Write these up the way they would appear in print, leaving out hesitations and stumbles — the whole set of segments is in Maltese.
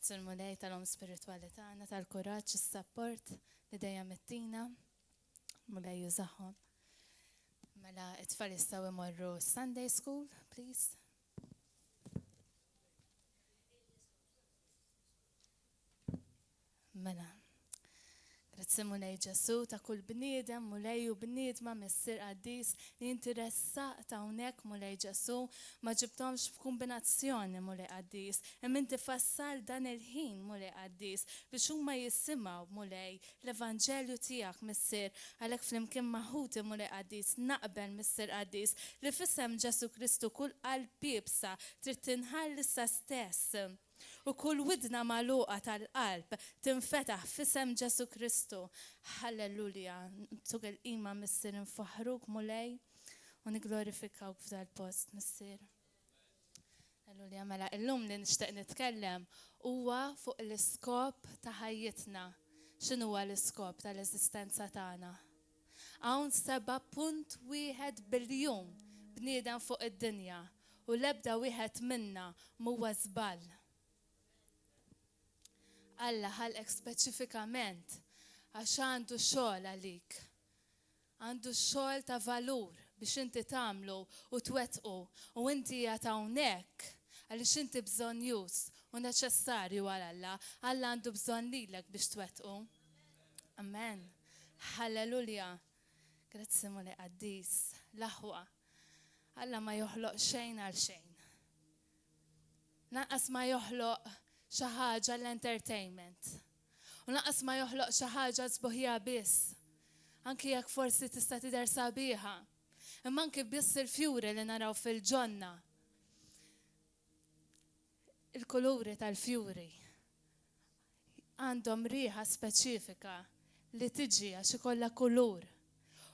Grazzi l-mulej tal-om spirituali tagħna, tal-kuraġġ, is-sapport li dejjem ittina, mulej jużahom. Mela it-tfal jistgħu imorru Sunday School, please. Mela. Grazzi mulej Ġesu ta' kull bniedem, mulej u bniedma missier qaddis li interessat hawnhekk mulej Ġesu ma ġibtomx f'kombinazzjoni mulej qaddis. Imma inti fassal dan il-ħin mulej qaddis biex huma jissimgħu mulej l-Evanġelju tiegħek missier għalhekk flimkien maħuti mulej qaddis naqbel missier qaddis li f'isem Ġesu Kristu kull qalb jibsa trid tinħall issa stess. U kull widna magħluqa tal-qalb tinfetaħ f'isem Ġesu Kristu. Halleluja. Tug il-qima missier nfaħruk mulej u niglorifikawk f'dal-post missier. Halleluja. Mela illum li nixtieq nitkellem huwa fuq l-iskop ta' ħajjitna. X'inhu huwa l-iskop tal-eżistenza tagħna? Hawn 7.1 biljun bniedem fuq id-dinja u l-ebda wieħed minna m'huwa żball. Alla ħalqek speċifikament għax għandu xogħol għalik. Għandu xogħol ta' valur biex inti tagħmlu u twettqu u inti qiegħed hawnhekk għaliex inti bżonjus u neċessarju għal Alla. Alla għandu bżonn lilek biex twettqu. Amen. Halleluja. Grazzi mulej qaddis. L-aħwa. Alla ma joħloq xejn għal xejn. Lanqas ma joħloq xi ħaġa l-entertainment. U lanqas ma joħloq xi ħaġa sbuħija biss. Anki jekk forsi tista' tidher sabiħa. Imma anki biss il-fjuri li naraw fil-ġonna. Il-kuluri tal-fjuri għandhom riħa speċifika li tiġi għax ikollha kulur.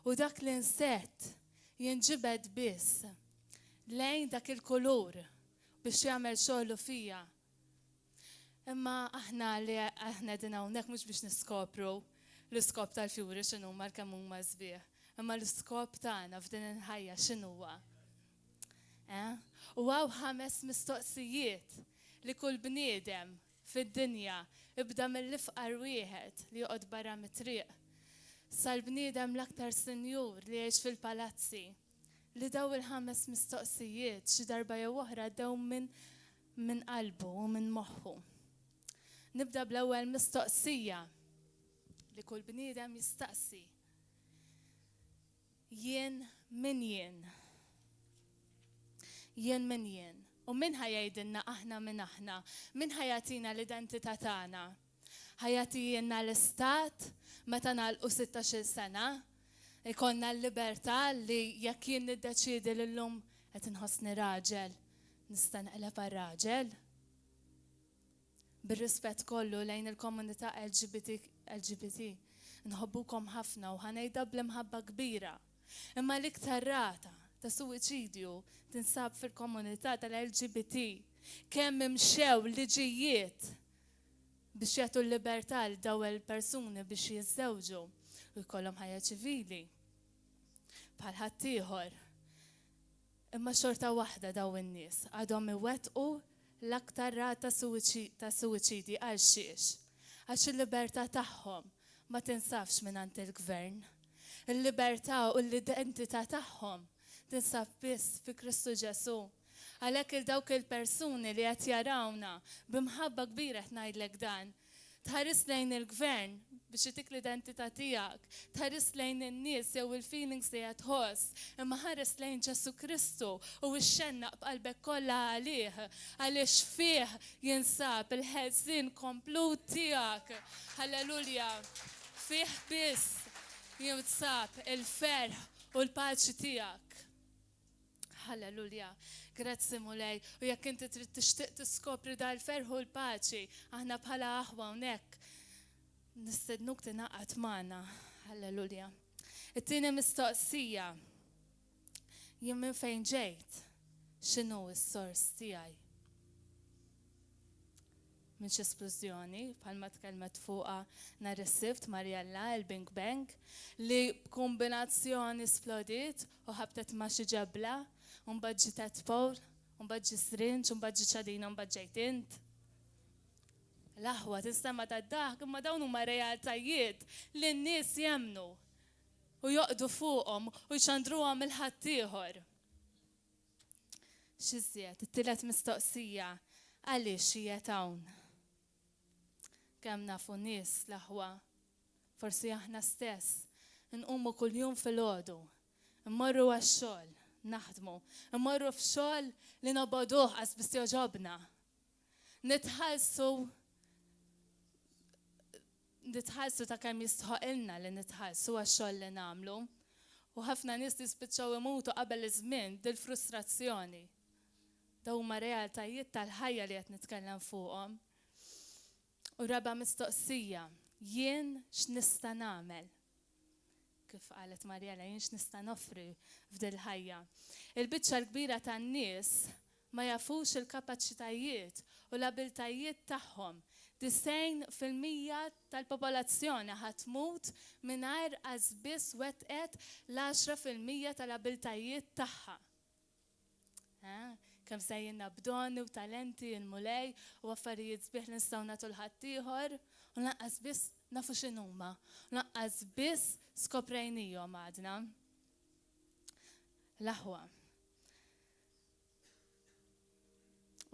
U dak li nsett jinġibed biss lejn dak il-kulur biex jagħmel xogħlu fija. Imma aħna din hawnhekk mhux biex niskopru l-iskop tal-fjuri x'inhuma kemm huma sbieħ. Imma l-iskop tagħna f'din il-ħajja x'inhuwa. U hawn 5 mistoqsijiet li kull bniedem fid-dinja ibda mill-ifqar wieħed li joqgħod barra mit-triq sal-bniedem l-aktar sinjur li jgħix fil-palazzi. Li daw il-5 mistoqsijiet xi darba jew oħra dew minn qalbu u minn moħħu. Nibda bl-ewwel mistoqsija li kull bniedem jistaqsi. Jien min jien? Jien min jien? U min ħajajdilna aħna min aħna? Min ħajatina l-identità tagħna? Ħajatina l-istat meta nagħlqu 16 sena? Ikonna l-libertà li jekk jien niddeċiedi lillum qed inħossni raġel, nista' naqleb għar-raġel? Bir-rispett kollu lejn il-komunità LGBT. Nħobbukom ħafna u ħanejda bl-imħabba kbira. Imma l-iktar rata ta' suwiċidju tinsab fil-komunità tal-LGBT. Kemm imxew liġijiet biex jagħtu l-libertà l daw il-persuni biex jiżżewġu u jkollhom ħajja ċivili. Bħal ħaddieħor. Imma xorta waħda daw in-nies għadhom iwettqu l-aktar rata ta' suwiċidi għal xiex. Għax il-libertà tagħhom ma tinsabx mingħand il-gvern. Il-libertà u l-identità tagħhom tinsab biss fi Kristu Ġesu. Għalhekk il-dawk il-persuni li qed jarawna b'imħabba kbira qed ngħidlek dan. Tħares lejn il-gvern biex itik l-identità tiegħek, tħares lejn in-nies jew il-feelings li qed tħoss, imma ħares lejn Ġesu Kristu u xxennaq b'qalbek kollha għalih għaliex fih jinsab il-ħelsien komplut tiegħek. Halleluja. Fih biss jinsab il-ferħ u l-paċi tiegħek. Halleluja. Grazzi mulej. U jekk inti trid tixtieq tiskopri dal-ferħ u l-paċi, aħna bħala aħwa hawnhekk nistednuk tingħaqad magħna. Halleluja. It-tieni mistoqsija. Jien minn fejn ġejt? X'inhu s-sors tiegħi? Minn xi esplużjoni bħalma tkellmet fuqha nhar is-Sibt Marjella il-Big Bang li b'kombinazzjoni splodiet u ħabtet ma' xi ġebla u mbagħad ġiet Paul, u mbagħad ġi Srinġ, u mbagħad ġi ċadina, u mbagħad ġejt int. L-aħwa tistema tad-daħk imma dawn huma realtajiet li n-nies jemnu u joqdu fuqhom u jxandruhom il-ħaddieħor. X'iżjed, it-tielet mistoqsija għaliex hija hawn. Kemm nafu nies l-aħwa, forsi aħna stess, nqumu kuljum filgħodu, immorru għax-xogħol, naħdmu, immorru f'xogħol li noboduh qas biss joġobna. Nitħallsu ta' kemm jistħoqilna li nitħallsu għax-xogħol li nagħmlu. U ħafna nies jispiċċaw imutu qabel iż-żmien dil-frustrazzjoni. Dawn huma realtajiet tal-ħajja li qed nitkellem fuqhom. U raba mistoqsija, jien x'nista' nagħmel? Kif qalet Marjela, jien x'nista' nofri f'dil ħajja. Il-biċċa l-kbira tan-nies ma jafux il-kapaċitajiet u l-abiltajiet tagħhom. 90% tal-popolazzjoni ħatmut mingħajr qas biss wettqet l-10% tal-abiltajiet tagħha. Kemm sejjinna b'donni u talenti il-mulej u affarijiet sbieħ li nistgħu nagħtu l-ħaddieħor u lanqas biss nafu x'inhuma, lanqas biss skoprejnihom għadna. L-aħwa.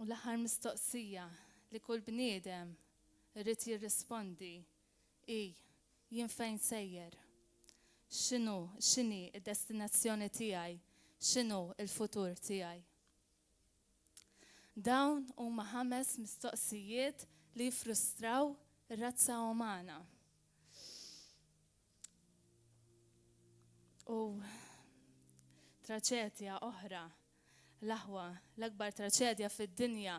U l-aħħar mistoqsija li kull bniedem irid jirrispondi jien fejn sejjer? X'inhi d-destinazzjoni tiegħi? X'inhu l-futur tiegħi? Dawn huma 5 mistoqsijiet li jfrustraw ir-razza umana. U traċedja oħra, l-aħwa, l-akbar traċedja fid-dinja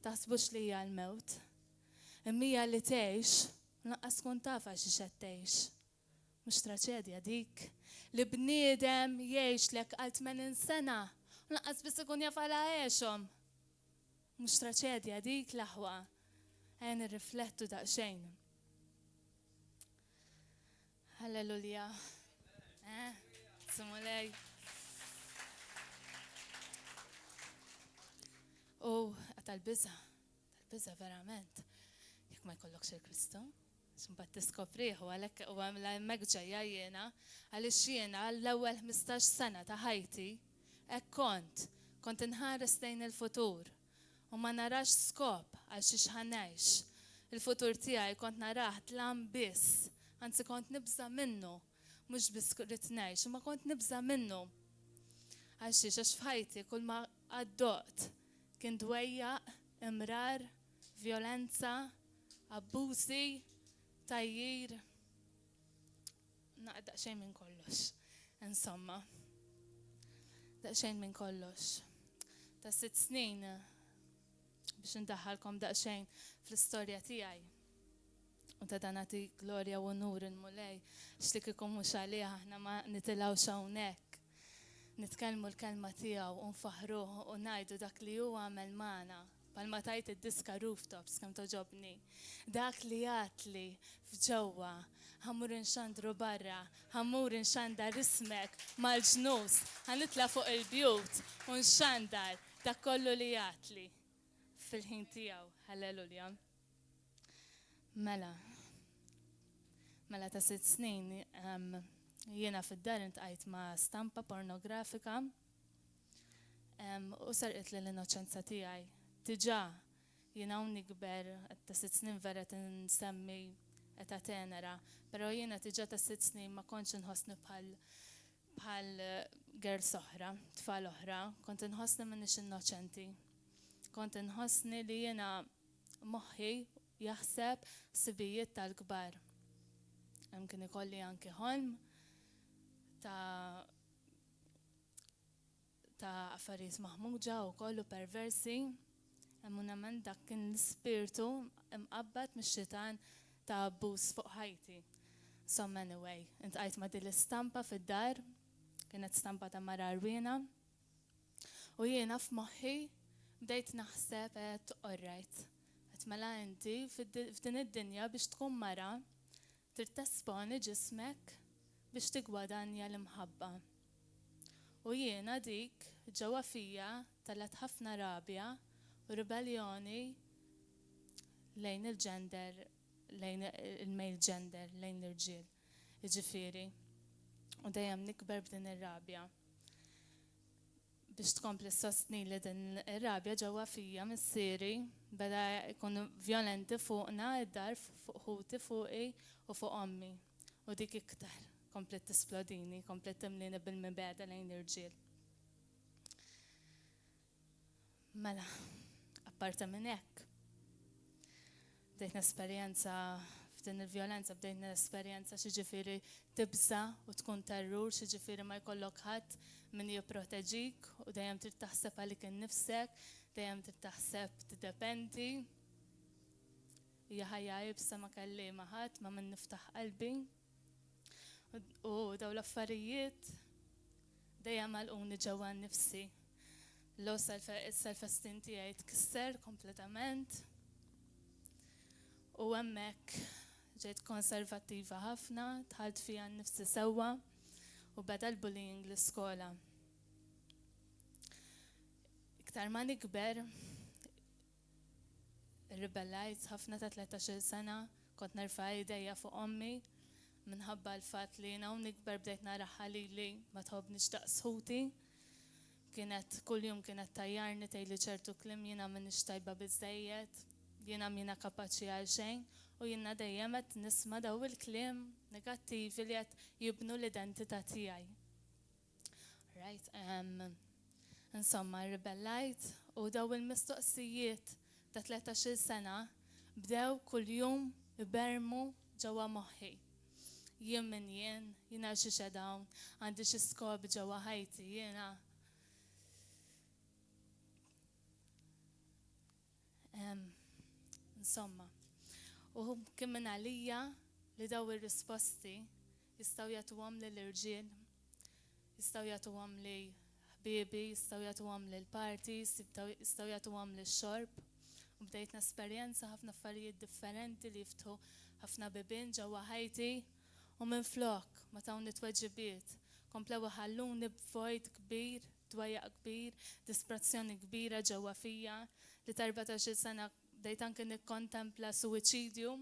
taħsbux li hija l-mewt. Imma li tgħix, lanqas tkun tafa xi qed tgħix. Mhux traċedja dik li bniedem jgħixlek għal 80 sena, lanqas biss ikun jaf għal għexhom. Mhux traċedja dik l-aħwa. Ejja nirriflettu daqsxejn. Halleluja. Simulej. U tal-biża verament. Jekk ma jkollokx il-Kristu, x'imbagħad tiskopriħ u għalhekk u hemmhekk ġejja jiena għaliex jiena l-ewwel 15 sena ta' ħajti hekk kont inħares lejn il-futur u ma narax skop għal xi ħanejx. Il-futur tiegħi kont narah tlam biss, anzi kont nibża minnu, mhux biss rid ngħix, imma kont nibża minnu. Għax f'ħajti kull ma għaddoqt kien dwejjaq, imrar, violenza, abbużi, tajjir. Daqsxejn minn kollox. Insomma. Daqsxejn minn kollox. Ta' 6 snin biex ndaħħalkom daqsxejn fl-istorja tiegħi. U ta' dan nagħti glorja u onur il-mulej x'li kieku mhux għalih aħna ma nitilgħux hawnhekk. Nitkellmu l-kelma tiegħu u nfaħruh u ngħidu dak li huwa għamel magħna. Palma tajt id-diska rooftops kemm toġobni. Dak li għatli f'ġewwa, ħammur inxandru barra, ħammur inxandar ismek mal-ġnus, ħanitla fuq il-bjut u nxandar dak kollu li għatli fil-ħin tiegħu. Halleluja. Mela ta' 6 snin jiena fid-dar intqajt ma' stampa pornografika u sarqet l-innoċenza tiegħi. Diġà jiena hawn nikber ta' 6 snin vera tinsemmi eta tenera, però jiena diġà ta' 6 snin ma kontx inħossni bħal girls oħra, tfal oħra, kont inħossni m'iniex innoċenti. Kont inħossni li jiena moħħi jaħseb sibijiet tal-kbar. Kien ikolli anke ħolm ta' affarijiet maħmuġa u kollu perversi. Immunament dak kien l-ispirtu imqabbad mix-xitan ta' abbuż fuq ħajti. So anyway, intqajt ma' din l-istampa fid-dar, kienet stampa ta' mara rwina. U jiena f'moħħi bdejt naħseb alright. Mela inti f'din id-dinja biex tkun mara trid tesponi ġismek biex tigwadanja l-imħabba. U jiena dik ġewwa fija telet ħafna rabja u ribeljoni lejn il-gender, lejn il-male gender, lejn l-irġiel. Jiġifieri. U dejjem nikber b'din ir-rabja. Biex tkompli sostni li din ir-rabja ġewwa fija missieri beda jkunu vjolenti fuqna id-dar fuq ħuti fuqi u fuq ommi. U dik iktar komplet tisplodini, komplet timlini bil-mibeda lejn l-irġiel. Mela, apparta minn hekk, bdejt nesperjenza f'din il-vjolenza, bdejt nesperjenza xiġifieri tibża u tkun terrur, xiġifieri ma jkollok ħadd min jipproteġik u dejjem trid taħseb għalik innifsek, dejjem trid taħseb tiddependi. Hija ħajja jibsa ma kelli ma ħadd ma min niftaħ qalbi. U dawn l-affarijiet dejjem għalquni ġewwa nnifsi. L-low self-esteem tiegħi tkisser kompletament. U hemmhekk ġejt konservattiva ħafna, tħalt fiha nnifsi sewwa u beda l-bullying l-iskola. Iktar ma nikber, irribellajt ħafna ta' 13 sena, kont nerfa' idejja fuq ommi minħabba l-fatt li jiena u nikber bdejt nara ħalili ma tħobbniex daqs ħuti. Kuljum kienet tajjarni tgħidli ċertu kliem jiena m'iniex tajba biżżejjed, jiena mina kapaċi għal xejn u jiena dejjem qed nisma' daw il-kliem negattivi li qed jibnu l-identità tiegħi. Right, insomma ribellajt u daw il-mistoqsijiet ta' 13 sena bdew kuljum ibermu ġewwa moħħi. Jien min jiena xi dawn, għandi xi skop ġewwa ħajti jiena. Insomma, u kien minn għalija li daw ir-risposti jistgħu jagħtuhom lill-irġiel, jistgħu jagħtuhom li ħbiebi, jistgħu jagħtuhom lil parties, jistgħu jagħtuhom lix-xorb. U bdejt nesperjenza ħafna affarijiet differenti li jiftħu ħafna bibien ġewwa ħajti u minflok ma tawni tweġibiet komplew ħalluni b'vojt kbir, dwajjaq kbir, disperazzjoni kbira ġewwa fija li ta' 14 sena bdejt anke nikkontempla suwiċidju.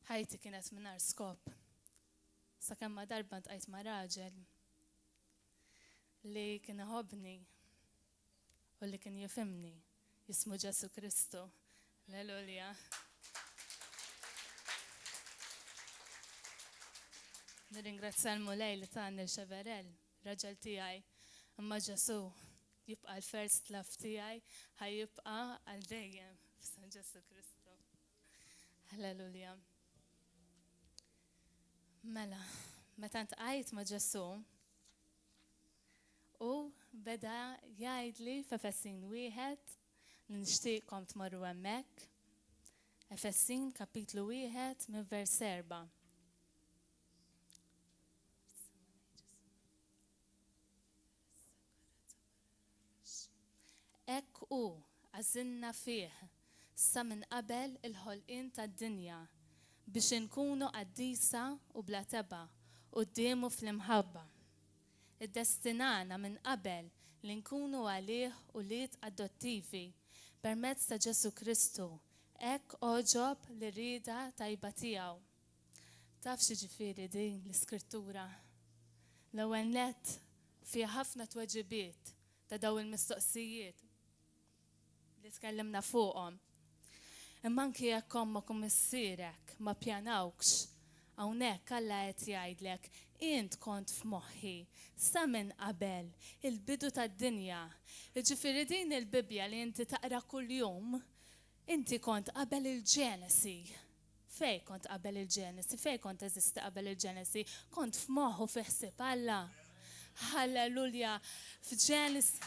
Ħajti kienet mingħajr skop. Sakemm ma darba ntqajt ma' raġel li kien iħobbni u li kien jifhimni. Jismu Ġesu Kristu. Alleluja. Nirringrazzja l-mulej li tani l-xeverel, raġel tiegħi, imma Ġesu jibqa' l-first love tiegħi, ħajjibqa' għal dejjem f'San Ġesu Kristu. Alleluja. Mela, meta ntqajt ma' Ġesu u beda jgħidli f'Efesin 1 nixtieqkom tmorru hemmhekk. Efesin kapitlu 1 minn vers 4. Hekk hu għażilna fih sa minn qabel il-ħolqien tad-dinja biex inkunu qaddisa u bla teba qudiemu fl-imħabba. Iddestinana minn qabel li nkunu għalih u lied adottivi permezz ta' Ġesu Kristu, hekk oġob li rieda tajba tiegħu. Taf x'jiġifieri din l-iskrittura. L-ewwel nett fiha ħafna tweġibiet ta' daw il-mistoqsijiet li tkellimna fuqhom. Imma anke jekk ommok u missierek ma pjanawkx, hawnhekk Alla qed jgħidlek int kont f'moħħi sa minn qabel il-bidu tad-dinja. Jiġifieri din il-Bibja li inti taqra kuljum, inti kont qabel il-Ġenesi. Fej kont qabel il-Ġenesi? Fej kont eżisti qabel il-Ġenesi? Kont f'moħħu fi ħsieb Alla. Halleluja. F'Ġenesi,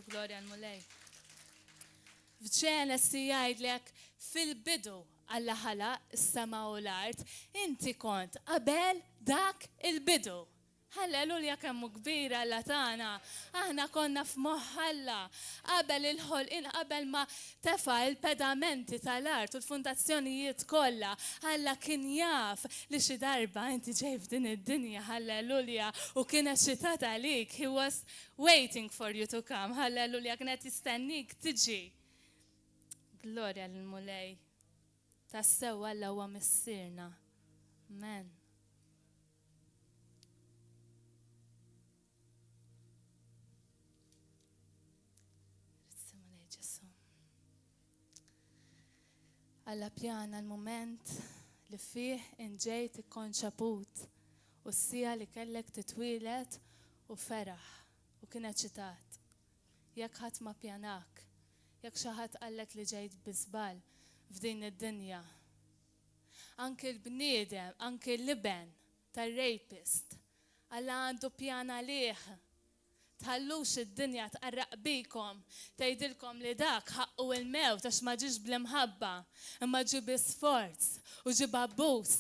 glorja l-mulej. F'Ġenesi jgħidlek fil-bidu Alla ħalaq is-sema u l-art, inti kont qabel dak il-bidu. Halleluja kemmu kbira Alla tagħna. Aħna konna f'moħħ Alla qabel il-ħolqien, qabel ma tefa' il-pedamenti tal-art u l-fundazzjonijiet kollha. Alla kien jaf li xi darba inti ġej f'din id-dinja, halleluja, u kienet xitat għalik. He was waiting for you to come. Halleluja, kienet jistennik tiġi. Glorja l-mulej. Tassew Alla huwa missierna. Amen. Alla pjana l-moment li fih inġejt ikkonċaput u s-sija li kellek titwilet u feraħ u kienet ċitat. Jekk ħadd ma pjanak, jekk xi ħadd qallek li ġejt biżbal f'din id-dinja. Anke l-bniedem, anke l-liben tar-rapist, Alla għandu pjana għalih. Tħallux id-dinja tqarraq bikom, tgħidilkom li dak ħaqqu il-mewt għax ma ġiex bl-imħabba, imma ġi bi-sforz u ġi b'abbuż.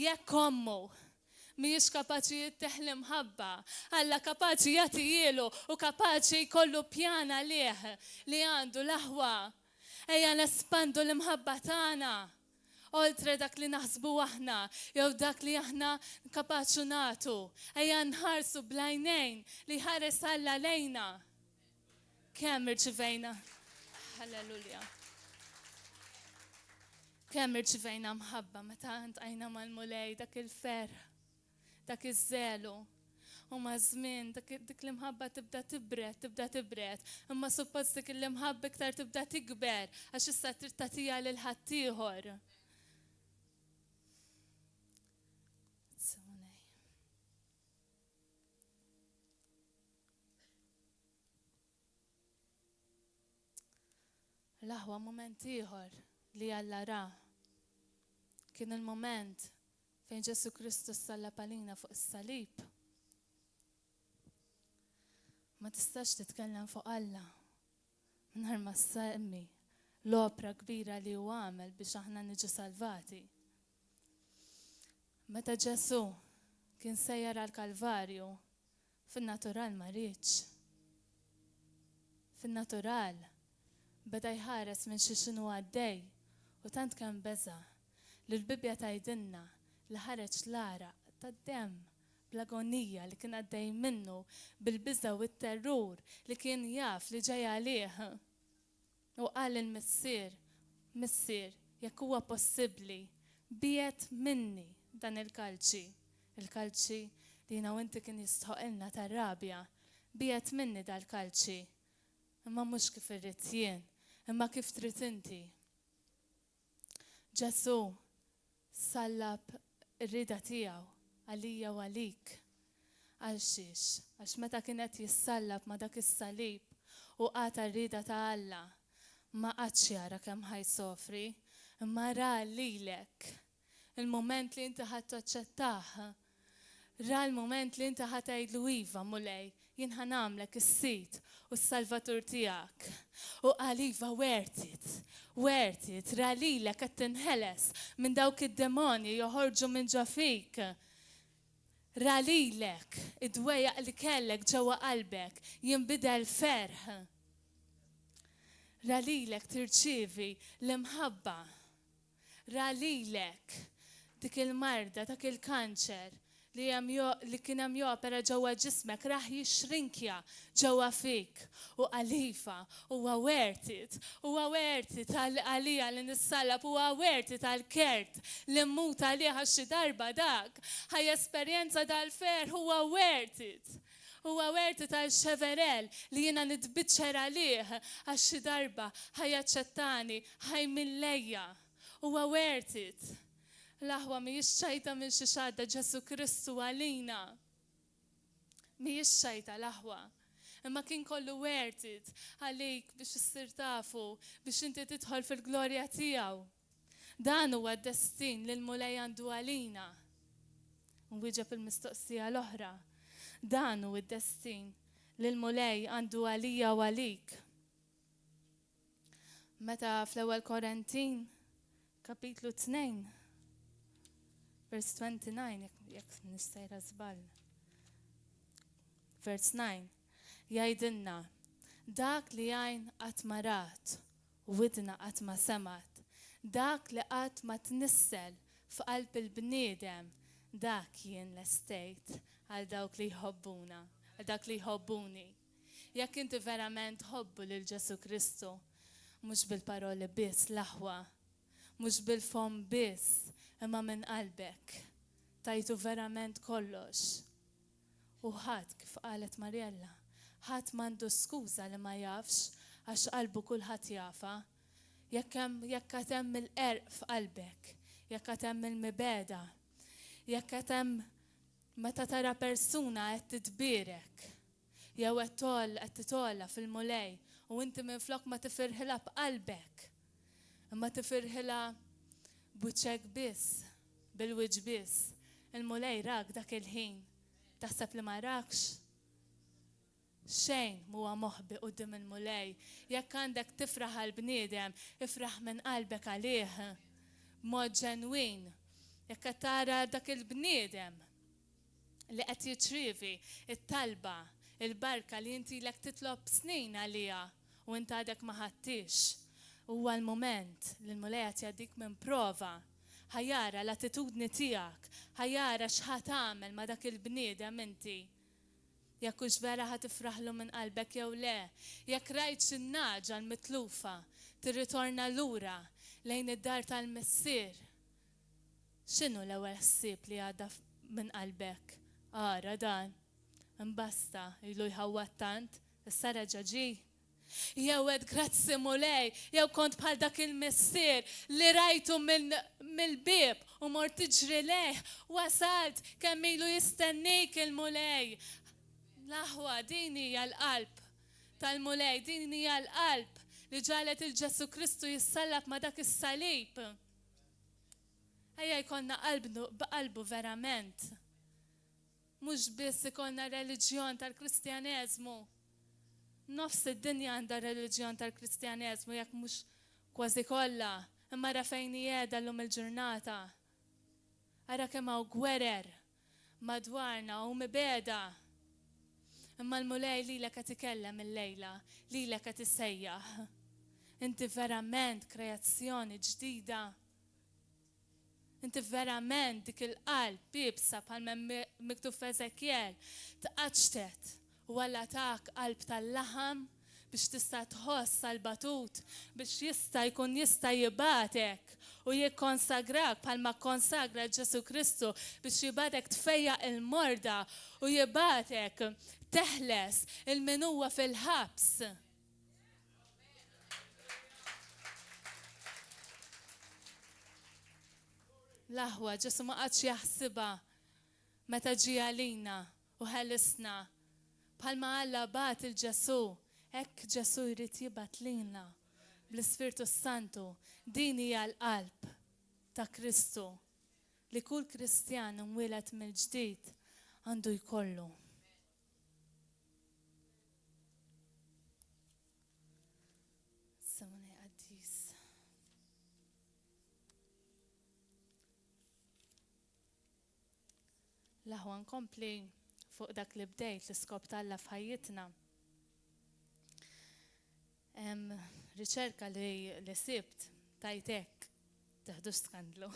Jekk ommu mhijiex kapaċi jitteħ l-imħabba, Alla kapaċi jagħti ilu u kapaċi jkollu pjana għalih li għandu l-aħwa. Ejja nespandu l-imħabba tagħna. Oltre dak li naħsbu aħna, jew dak li aħna kapaċu nagħtu. Ejja nħarsu blajnejn li ħares Alla lejna. Kemm irċivejna. Halleluja. Kemm irċivejna mħabba meta ntqajna mal-mulej dak il-ferħ, dak iż-żelu. U ma' żmien dik l-imħabba tibda tibret, imma suppost dik l-imħabba iktar tibda tikber għax issa trid tagħtiha lil ħaddieħor. L-aħwa moment ieħor li Alla ra kien il-moment fejn Ġesu Kristu salla palina fuq is-salib. Ma tistax titkellem fuq Alla mingħajr ma semmi l-opra kbira li hu għamel biex aħna niġu salvati. Meta Ġesu kien sejjer għall-Kalvarju, fin-natural ma rridx. Fin-natural beda jħares minn xinu għaddej u tant kemm beża li l-Bibja tgħidilna li ħareġ l-għaraq tad-demm bl-agonija li kien għaddej minnu bil-biża u t-terrur li kien jaf li ġej għalih. U qal il-missier, missier, jekk huwa possibbli, biet minni dan il-kalċi li jiena u inti kien jistħoqilna tar-rabja, biet minni dal-kalċi. Imma mhux kif irrid jien, imma kif trid inti. Ġesu sallab ir-rida tiegħu għalija u għalik. Għal xiex, għax meta kienet jissallab ma dak is-salib u qata r-rida ta' Alla, ma qatx jara kemm ħajsofri, imma ra lilek il-moment li inti ħadd taċċettah. Ra l-moment li inti ħadd tgħidlu iva mulej, jien ħanamlek is-sit u s-salvatur tiegħek. U qal iva worth it, ra lilek qed tinħeles minn dawk id-demoni joħorġu minn ġo fik. Ra lilek id-dwejjaq li kellek ġewwa qalbek jinbidel ferħ. Ra lilek tirċievi l-imħabba. Ra lilek dik il-marda, dak il-kanċer li kien hemm jopera ġewwa ġismek raħ jixrinkja ġewwa fik. U għalifa huwa worth it għalija li nissallab, huwa worth it għall-kert li mmut għalija xi darba dak. Ħaj esperjenza dal-fer huwa worth it. Huwa worth it għal-xeverel li jiena nitbiċċer għalih għax xi darba ħajaċċettani, ħajmillejja. Huwa worth it. L-aħwa mhijiex xajta minn xi xadda Ġesu Kristu għalina. Mhijiex xajta l-aħwa. Imma kien kollu worth it għalik biex issir tafu, biex inti tidħol fil-glorja tiegħu. Dan huwa d-destin li l-mulej għandu għalina. Nwieġeb il-mistoqsija l-oħra. Dan hu d-destin li l-mulej għandu għalija u għalik. Meta fl-ewwel Korintin, kapitlu 2, Verse 29, jekk nistajra żball. Verse 9, jgħidilna, dak li għajn qatt ma rat u widna qatt ma semat, dak li qatt ma tnissel f'qalb il-bniedem, dak jien l-estejt għal dawk li jħobbuna, għal dak li jħobbuni. Jekk inti verament ħobbu lil Ġesu Kristu, mhux bil-paroli biss l-aħwa, mhux bil-fom biss, imma minn qalbek. Tajtu verament kollox. U ħadd kif qalet Marjella, ħadd m'għandu skuża li ma jafx għax qalbu kulħadd jafa. Jekk hemm il-qerq f'qalbek, jekk hemm il-mibeda, jekk hemm meta tara persuna qed titbierek, jew qed titolla fil-mulej u inti minflok ma tifirħilha b'qalbek, imma tifirħilha b'wiċċek biss, bil-wiġġ biss. Il-mulej rak dak il-ħin. Taħseb li ma rakx? Xejn huwa moħbi quddiem il-mulej. Jekk għandek tifraħ għall-bniedem, ifraħ minn qalbek għalih, b'mod ġenwin. Jekk qed tara dak il-bniedem li qed jiċrievi it-talba, il-barka li inti lek titlob snin għaliha u inti għadek ma ħadtix. Huwa l-mument li l-mulej qed jgħaddik minn prova. Ħajara l-attitudni tiegħek, ħajara x'ħat tagħmel ma' dak il-bniedem inti. Jekk hux vera ħad tifraħlu minn qalbek jew le, jekk rajt x'in-naġa l-mitlufa tirritorna lura lejn id-dar tal-missier. X'inhu l-ewwel ħsieb li għadda minn qalbek? Ara dan, imbasta ilu jħawwat tant, issa reġa' ġie. Jew għed grazzi mulej, jew kont bħal dak il-missier li rajtu mill-bib u mort tiġri leh, wasalt kemm ilu jistennik il-mulej. L-aħwa din hija l-qalb tal-mulej, din hija l-qalb li ġalet il-Ġesu Kristu jissallab ma dak is-salib. Ejja jkollna b'qalbu verament. Mhux biss ikollna reliġjon tal-Kristjaneżmu. Nofs id-dinja għandha reliġjon tal-Kristjaneżmu jekk mhux kważi kollha, imma ra fejn qiegħda llum il-ġurnata. Ara kemm hawn gwerer madwarna u mibeda. Imma l-mulej lilek qed ikellem il-lejla, lilek qed isejjaħ. Inti verament kreazzjoni ġdida. Inti verament dik il-qalb bibsa bħalma miktub f'Eżekjel tqaċtet. U għalla tak qalb tal-laħam biex tista' tħoss għal-batut, biex jkun jista' jibatek u jikkonsagrak bħalma konsagra Ġesu Kristu biex jibatek tfejjaq il-morda u jibatek teħles il-minuwa fil-ħabs. L-aħwa Ġesu ma qadx jaħsibha meta ġie għalina u ħellisna. Bħalma Alla bat il-Ġesu, hekk Ġesu jrid jibgħat lilna bl-Ispirtu Santu. Din hija l-qalb ta' Kristu li kull Kristjan imwieled mill-ġdid għandu jkollu. Samuni qaddis. L-aħwa nkompli fuq dak li bdejt l-iskop tal-Alla f'ħajjitna. Riċerka li sibt tajtek, teħdu skandlu.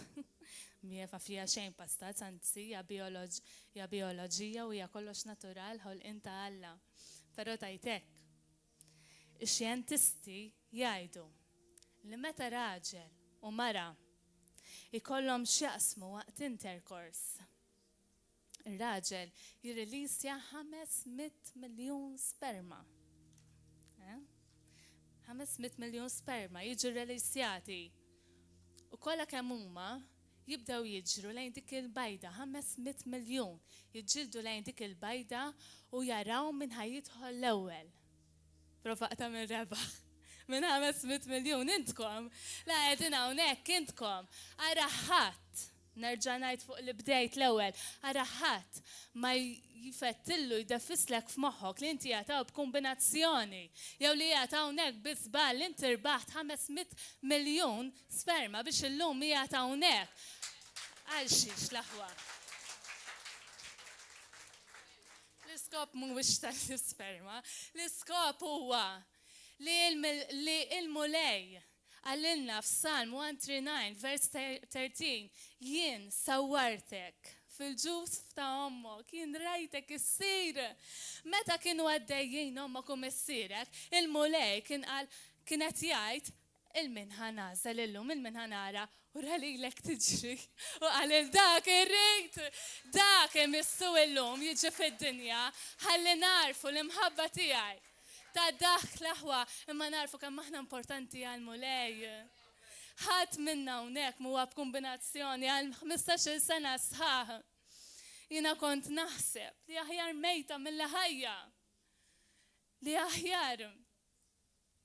Miefa fija xejn pastat, anzi, hija bioloġija u hija kollox natural ħolqien ta' Alla. Però tajtek. Ix-xjentisti jgħidu li meta raġel u mara ikollhom x'jaqsmu waqt intercourse, il-raġel jirrilisja 500 miljun sperma. 500 miljun sperma jiġu rilisjati. U kollha kemm huma jibdew jiġru lejn dik il-bajda, 500 miljun jiġġieldu lejn dik il-bajda u jaraw min ħajjidħol l-ewwel. Provaqta minn rebaħ. Minn 500 miljun intkom. La qegħdin hawnhekk intkom. Ara ħadd. Nerġa' ngħid fuq li bdejt l-ewwel, ara ħadd ma jifettillu jdefislek f'moħħok li inti jagħtaw b'kombinazzjoni jew li jagħtawnek biżball li inti rbaħt 500 miljun sperma biex illum jagħtawnek. Għal xiex l-aħwa. L-iskop mhuwiex tal-isperma, l-iskop huwa li il-mulej għallilna f'Salm 139, vers 13, jien sawartek fil-ġus ta' ommok, jien rajtek issir. Meta kienu għaddejjien ommok u missirek, il-mulej kien qal kienet jgħid il-minħa nażel illum, il-minħa nara u ralilek tiġri. U għalil dak irrid, dak imissu illum jiġi fid-dinja, ħalli narfu l-imħabba tiegħi. Ta' dak l-aħwa imma narfu kemm aħna importanti għal-mulej. Ħadd minna hawnhekk huwa b'kombinazzjoni għal 15-il sena sħaħ. Jiena kont naħseb li aħjar mejta mill-ħajja. Li aħjar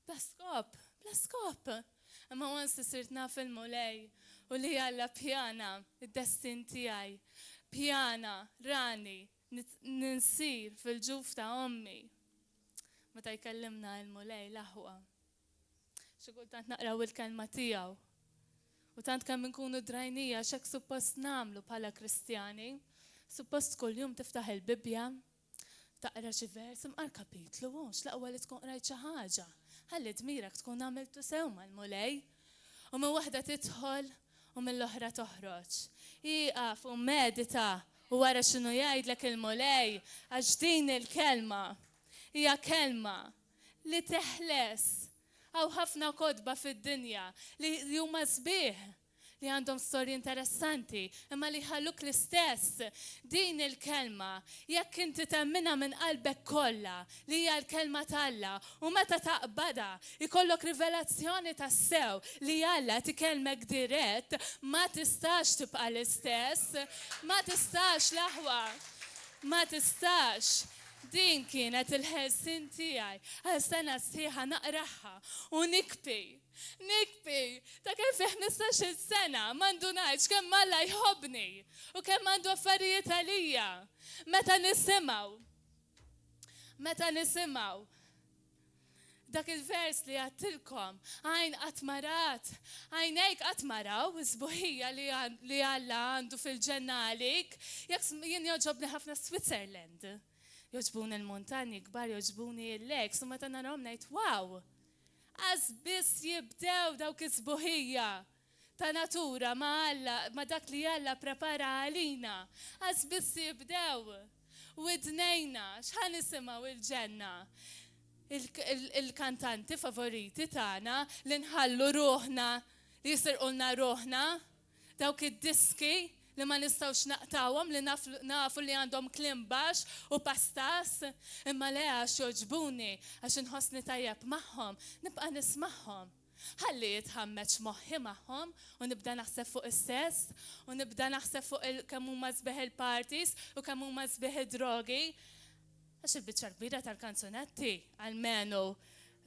bla skop. Imma once sirt naf il-mulej u li Alla pjana id-destin tiegħi. Pjana rani ninsir fil-ġuf ta' ommi. Meta jkellimna il-mulej l-aħwa. Xi kultant naqraw il-kelma tiegħu. U tant kemm inkunu drajnija x'hekk suppost nagħmlu bħala Kristjani. Suppost kuljum tiftaħ il-Bibja, taqra xi vers imqar kapitlu x'laqwa li tkun qrajt xi ħaġa. Ħalli dmirek tkun għamiltu sew mal-mulej. U minn waħda tidħol u mill-oħra toħroġ. Iqaf u medita u wara x'inhu jgħidlek il-mulej għax din il-kelma hija kelma li teħles. Għaw ħafna kodba fid-dinja li huma sbieħ, li għandhom storji interessanti, imma li ħalluk l-istess. Din il-kelma, jekk inti temmina minn qalbek kollha li hija l-kelma t'Alla u meta taqbada ikollok rivelazzjoni tas-sew li Alla tikelmek dirett, ma tistax tibqa' l-istess, ma tistax l-aħwa, ma tistax. Din kienet il-ħelsin tiegħi għal sena sħiħa naqraħħa u nikpi ta' kif fi 15-il sena ma ndunajx kemm Alla jħobbni u kemm għandu affarijiet għalija. Meta nisimgħu dak il-vers li għattilkom, għajn qatmarat, għajnejk qatmaraw, isbuħija li Alla għandu fil-ġenna għalik, jien joġobni ħafna Switzerland. Joġbuni l-montanji kbar, joġbuni l-leks, u meta narahom ngħid wow, għaz biss jibdew dawk isbuħija ta' natura ma' dak li Alla prepara għalina. Għaz biss jibdew u id-nejna, x'ħan nisimgħu il-ġenna. Il-kantanti favoriti tagħna li nħallu ruħna, li jisirqulna ruħna, dawk id-diski li ma nistawx naqtawhom li nafu li għandhom klim baxx u pastas, imma le għax joġbuni, għax inħossni tajjeb magħhom, nibqa' nismagħhom. Ħalli jitħammeġ moħħi magħhom u nibda naħseb fuq is-sess u nibda naħseb fuq kemm huma sbieħ il-parties u kemm huma sbieħ id-drogi. Għax il-biċċa kbira tal-kanzunetti għal-menu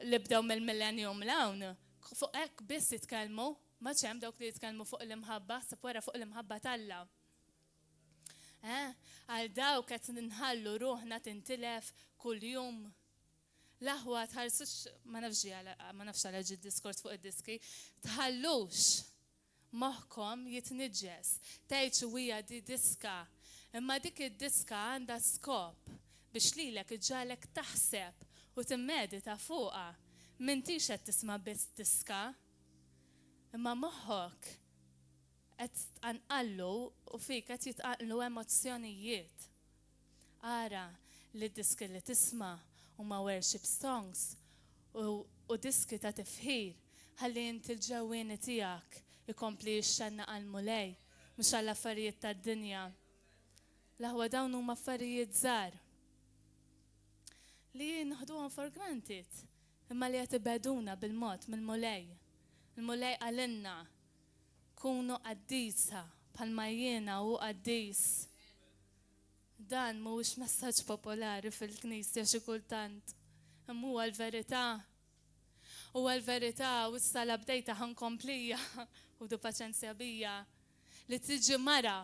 li bdew mill-millennium l-hawn, fuq hekk biss jitkellmu. Ma ċem dawk li jitkellmu fuq l-imħabba, sapwara fuq l-imħabba t'Alla. Għal dawk qed nħallu ruħna tintilef kuljum. L-aħwa tħallsux, ma nafx għal ġid diskors fuq id-diski, tħallux moħħkom jitniġġes, tgħid hija di diska, imma dik id-diska għandha skop biex lilek iġġalek taħseb u timmedita fuqha. M'intix qed tisma' biss diska. Imma moħħok qed tqanqallu u fik qed jitqanqlu emozzjonijiet. Ara li d-diski li tisma' huma worship songs u diski ta' tifħir ħalli inti l-ġewwieni tiegħek ikompli jixxenna għall-mulej mhux għall-affarijiet tad-dinja. L-aħwa dawn huma affarijiet żgħar li naħduhom for granted imma li qed ibeduna bil-mod mill-mulej. Il-mulej għalinna kunu qaddisa bħalma jiena u qaddis. Dan mhuwiex messaġġ popolari fil-Knisja xi kultant. Imma huwa l-verità. Huwa l-verità u issa l-bdejta ħankomplija u du paċenzja bija li tiġi mara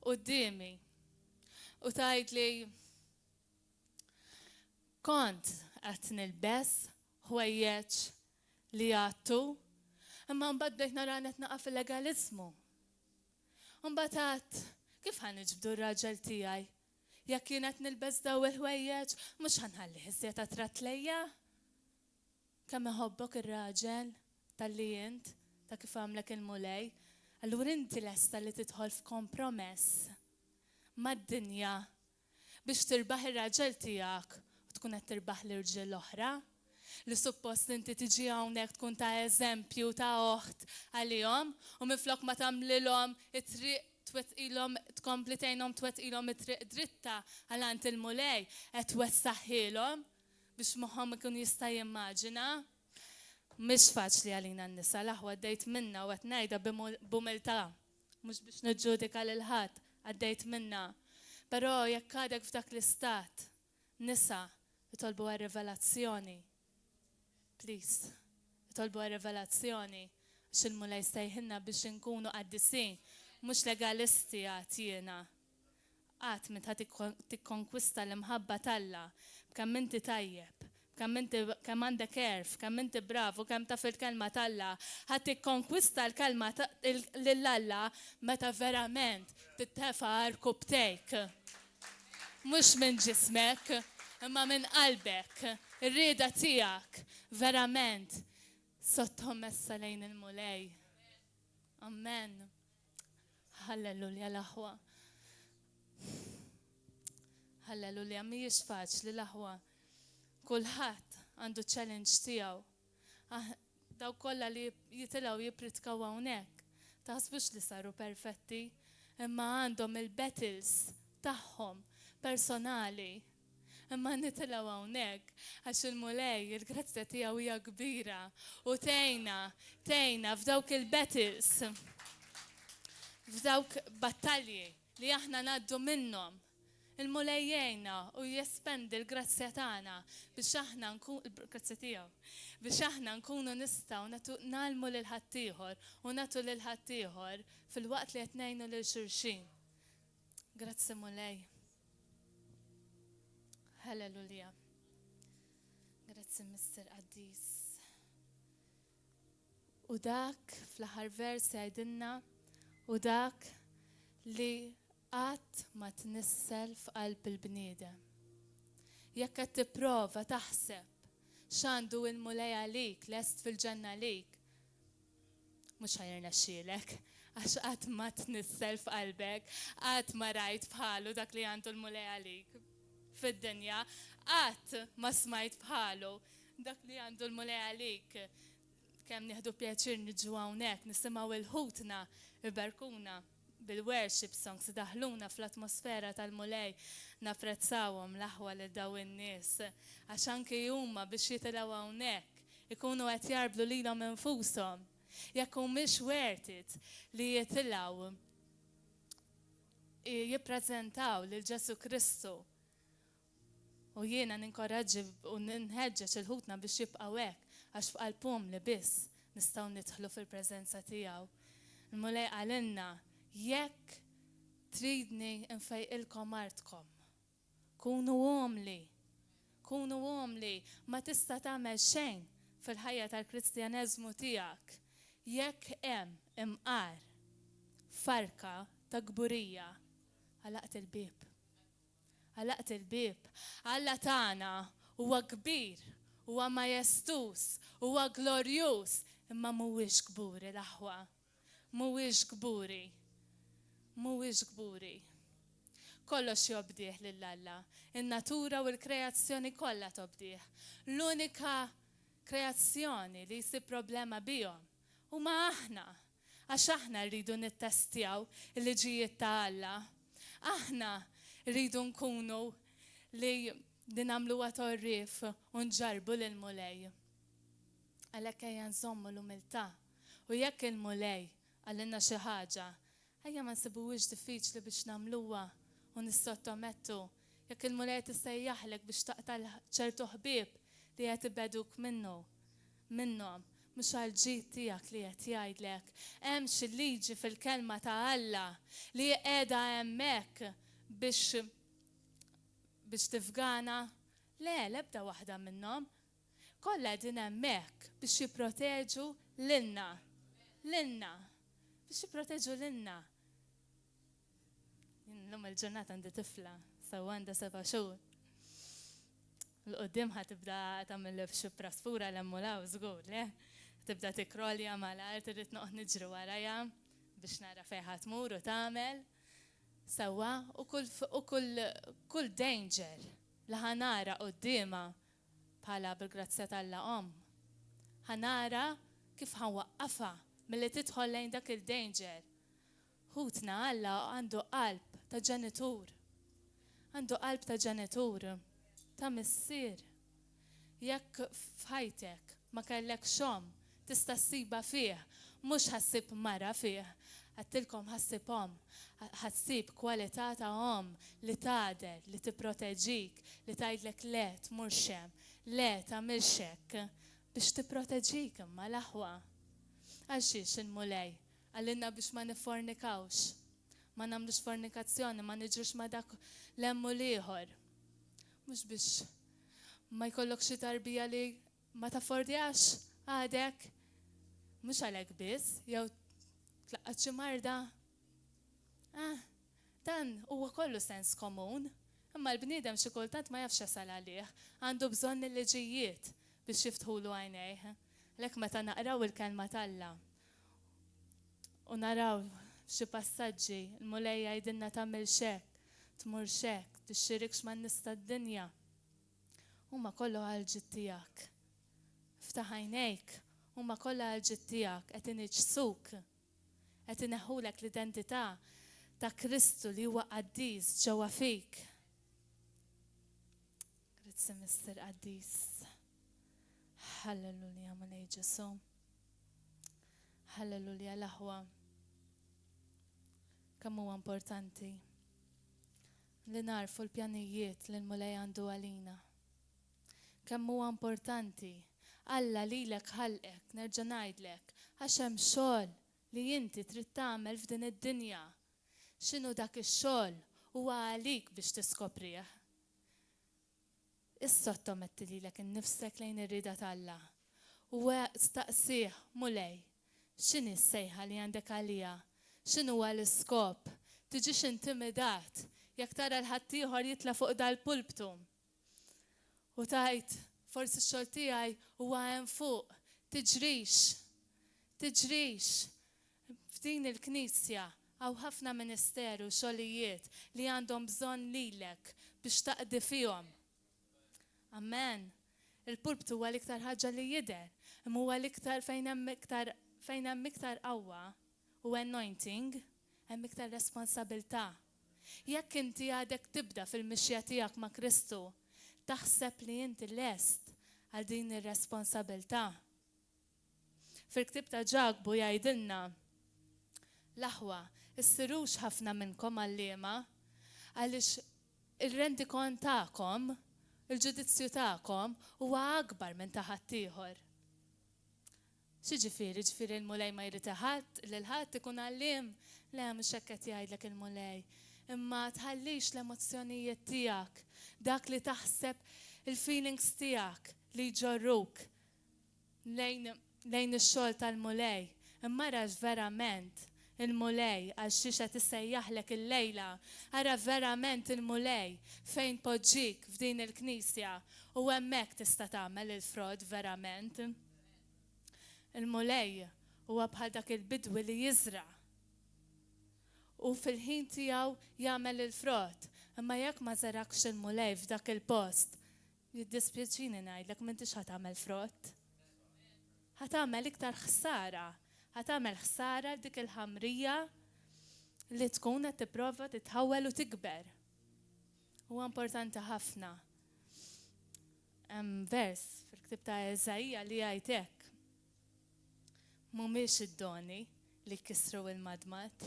qudiemi u tgħidli kont qed nilbes ħwejjeġ li għattu. Imma mbagħad bdejt naranet naqa' fil-legalizmu. Mbagħad kif ħaniġbdu r-raġel tiegħi? Jekk kienet nilbes daw il-ħwejjeġ, mhux ħanħalli ħissiet ta' tratlejja? Kemm iħobbok ir-raġel tal-li int ta' kif għamlek il-mulej, allura inti lesta li tidħol f'kompromess mad-dinja biex tirbaħ ir-raġel tiegħek u tkun qed tirbaħ l-irġiel l-oħra. li suppost inti tiġi hawnhekk tkun ta' eżempju ta' oħt għalihom u minflok ma tagħmlilhom it-triq twettqilhom tkompli tgħinhom twettqilhom it-triq dritta għalant il-mulej qed wessaħħilhom biex moħħhom ikun jista' jimmaġina. Mhix faċli għalina n-nisa l-aħwa għaddejt minna u qed ngħidha b'umiltà mhux biex niġġudika lil ħadd għaddejt minna. Però jekk għadek f'dak l-istat nisa jitolbu għal-revelazzjoni. Please, jitolbu għal-revelazzjoni għax il-mulej sejħinna biex nkunu qaddisin, mhux legalisti jiena. Għat meta tikkonkwista l-imħabba talla, b'kemm inti tajjeb, kemm għandek erf, kemm inti bravu, kemm taf il-kelma talla, ħadd tikkonkwista l-kelma lill-Alla meta verament tittefa' rkubtejk. Mhux minn ġismek, imma minn qalbek, ir-rieda tiegħek verament sottomessa lejn il-mulej. Amen. Halleluja l-aħwa. Halleluja, mhijiex faċli l-aħwa. Kulħadd għandu challenge tiegħu. Daw kollha li jitilgħu jippritkaw hawnhekk. Taħsbux li saru perfetti, imma għandhom il-battles tagħhom personali. Imma nitilgħu hawnhekk għax il-mulej il-grazzja tiegħu hija kbira u tgħinna f'dawk il-battles, f'dawk battalji li aħna ngħaddu minnhom. Il-mulej jgħinna u jespendi l-grazzja tagħna biex aħna l-grazzja tiegħu biex aħna nkunu nistgħu nagħlmu lil ħaddieħor u nagħtu lil ħaddieħor fil-waqt li qed ngħinu lil xulxin. Grazzi mulej. Halleluja. Grazzi Mister Qaddis. U dak fl-aħħar vers jgħidilna u dak li qatt ma tnissel f'qalb il-bniedem. Jekk qed tipprova taħseb x'għandu l-mulej għalik lest fil-ġenna għalik, mhux ħajrnexxielek għax qatt ma tnissel f'qalbek, qatt ma rajt bħalu dak li għandu l-mulej għalik. Fid-dinja, qatt ma smajt bħalu dak li għandu l-mulej għalik. Kemm nieħdu pjaċir niġu hawnhekk nisimgħu il-ħutna ibarkuna bil-worship songs daħluna fl-atmosfera tal-mulej napprezzawhom l-aħwa lil daw in-nies għax anke huma biex jitilgħu hawnhekk ikunu qed jarblu lilhom infushom. Jekk humiex worth it li jitilgħu jippreżentaw lil Ġesu Kristu. U jiena ninkoraġġi u nħeġġeġ il-ħutna biex jibqgħu hekk għax f'qalbhom li biss nistgħu nidħlu fil-preżenza tiegħu. Il-mulej qalilna jekk tridni nfejqilkom artkom. Kunu għomli, ma tista' tagħmel xejn fil-ħajja tal-Kristjaneżmu tiegħek. Jekk hemm imqar farka ta' gburija, għalaqt il-bib. Alla tagħna huwa kbir, huwa majestus, huwa glorjuż, imma mhuwiex kburi l-aħwa. Mhuwiex kburi. Kollox jobdih lill-Alla. In-natura u l-kreazzjoni kollha tobdih. L-unika kreazzjoni li jsib problema bihom huma aħna. Għax aħna rridu nittestjaw il-liġijiet ta' Alla. Aħna rridu nkunu li nagħmlu torrif u nġarbu lill-mulej. Għalhekk ejja nżommu l-umiltà u jekk il-mulej għallinna xi ħaġa, ejja ma nsibuhiex diffiċli biex nagħmluha u nissottomettu. Jekk il-mulej tissejjaħlek biex taqtal ċertu ħbieb li qed ibeduk minnhom, mhux għall-ġid tiegħek li qed jgħidlek. Hemm xi liġi fil-kelma ta' Alla li qiegħda hemmhekk biex tifgana. Le, l-ebda waħda minnhom. Kollha din hemmhekk biex jipproteġu lilna. Biex jipproteġu lilna. L-lum il-ġurnata għandi tifla, sewa għandha 7 xhur. L-qoddim ħatibda tagħmel xi prasfura l-emmulaw żgur, le? Tibda tikrolja mal-art, irrid noqgħod niġri warajha biex nara fejn ħadd tmur u tagħmel. Sewa u kull danger li ħanara qudiema bħala bil-grazzja tal-Alla ħanara kif ħanwaqqafha milli tidħol lejn dak il-danger. Ħutna Alla għandu qalb ta' ġenitur. Għandu qalb ta' ġenitur, ta' missier. Jekk f'ħajtek ma kellek xom tista' ssiba fih, mhux ħassib mara fih. Għattilkom ħassibhom, ħassib kwalità ta' li tgħadel, li tipproteġik, li tgħidlek le tmurx hemm, le tagħmilx hekk biex tipproteġik imma l-aħwa. Għal xiex il-mulej, għallinna biex ma nifornikawx, ma nagħmlux fornikazzjoni, ma niġrux ma dak l-emmu liħor. Mhux biex ma jkollok xi tarbija li ma taffordjax għadek, mhux għalhekk biss, jew tlaqqat xi marda. Dan huwa kollu sens komun, imma l-bniedem xi kultant ma jafx jasal għalih, għandu bżonn il-liġijiet biex jiftħulu għajnejh. Lek meta naqraw il-kelma tal-Alla u naraw f'xi passaġġi il-mulej jgħidilna tagħmel x'hekk, tmur x'hekk, tixxirikx man-nies tad-dinja. Huma kollu għal-ġid tiegħek. Ftaħ għajnejk, huma kollha għal-ġid tiegħek qed iniġsuk, qed ineħħulek l-identità ta' Kristu li huwa Qaddiż ġewwa fik. Grazzi Mister Qaddiż. Halleluja Mulej Ġesu. Halleluja l-aħwa. Kemm huwa importanti li narfu l-pjanijiet li l-mulej għandu għalina. Kemm huwa importanti Alla lilek ħalqek, nerġa' ngħidlek, għax hemm xogħol li inti trid tagħmel f'din id-dinja. X'inhu dak ix-xogħol huwa għalik biex tiskoprih. Issottometti lilek innifsek lejn ir-rieda tal-Alla. U staqsih mulej, x'inhi s-sejħa li għandek għalija? X'inhu huwa l-iskop? Tiġix intimidat jekk tara l-ħadd ieħor jitla' fuq dal-pulptu. U tajt, forsi x-xogħol tiegħi huwa hemm fuq, tiġrix. F'din il-Knisja hawn ħafna ministeru xogħlijiet li għandhom bżonn lilek biex taqdi fihom. Amen. Il-pulptu huwa l-iktar ħaġa li jidher, imma huwa l-iktar fejn hemm iktar qawwa u anointing, hemm iktar responsabilità. Jekk inti għadek tibda fil-mixja tiegħek ma' Kristu, taħseb li inti lest għal din ir-responsabilità. Fil-ktib ta' Ġagbu jgħidilna l-aħwa, issirux ħafna minnkom għalliema għaliex il-rendikont tagħkom, il-ġudizzju tagħkom huwa akbar minn ta' ħadd ieħor. Xi ġifieri? Ġifieri l-mulej ma jrid lil ħadd ikun għalliem? Le mhux hekk qed jgħidlek il-mulej. Imma tħallix l-emozzjonijiet tiegħek, dak li taħseb il-feelings tiegħek li jġorruk lejn ix-xogħol tal-mulej. Imma rax verament il-mulej għal xi qed issejjaħlek il-lejla, ara verament il-mulej fejn poġġik f'din il-Knisja u hemmhekk tista' tagħmel il-frod verament. Il-mulej huwa bħal dak il-bidwi li jiżra' u fil-ħin tiegħu jagħmel il-frott. Imma jekk ma żarakx il-mulej f'dak il-post, jiddispjaċini ngħidlek m'intix ħatamel frott. Ħatamel iktar ħsara. Ħatamel ħsara dik il-ħamrija li tkun qed tipprova titħawwel u tikber. Huwa importanti ħafna. Hemm vers fil-ktib ta' Eżajja li jgħid hekk. Mhumiex id-doni li jkissru il-madmat.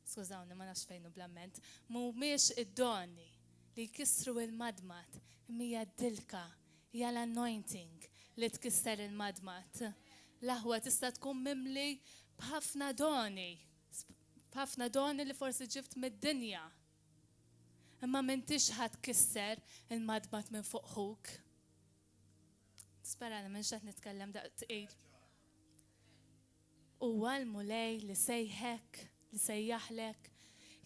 Skużawni, ma nafx fejn hu blamment. Mhumiex id-doni li jkissru il-madmat, imma d-dilka, hija l-anointing li tkisser il-madmat. L-aħwa tista' tkun mimli b'ħafna doni li forsi ġibt mid-dinja. Imma m'intix ħadd kisser il-madmat minn fuq ħuk. Spera li m'intix qed nitkellem daqq tqil. Huwa l-mulej li sejħek, li sejjaħlek,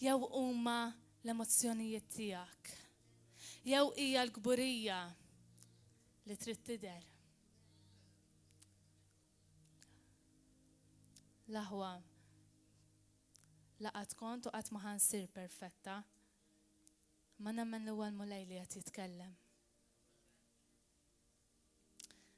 jew huma l-emozzjonijiet tiegħek. Jew hija l-kburija li trid tidher. L-aħwa laqgħet kont u qatt ma ħansir perfetta, ma nemmen li huwa l-mulej li qed jitkellem.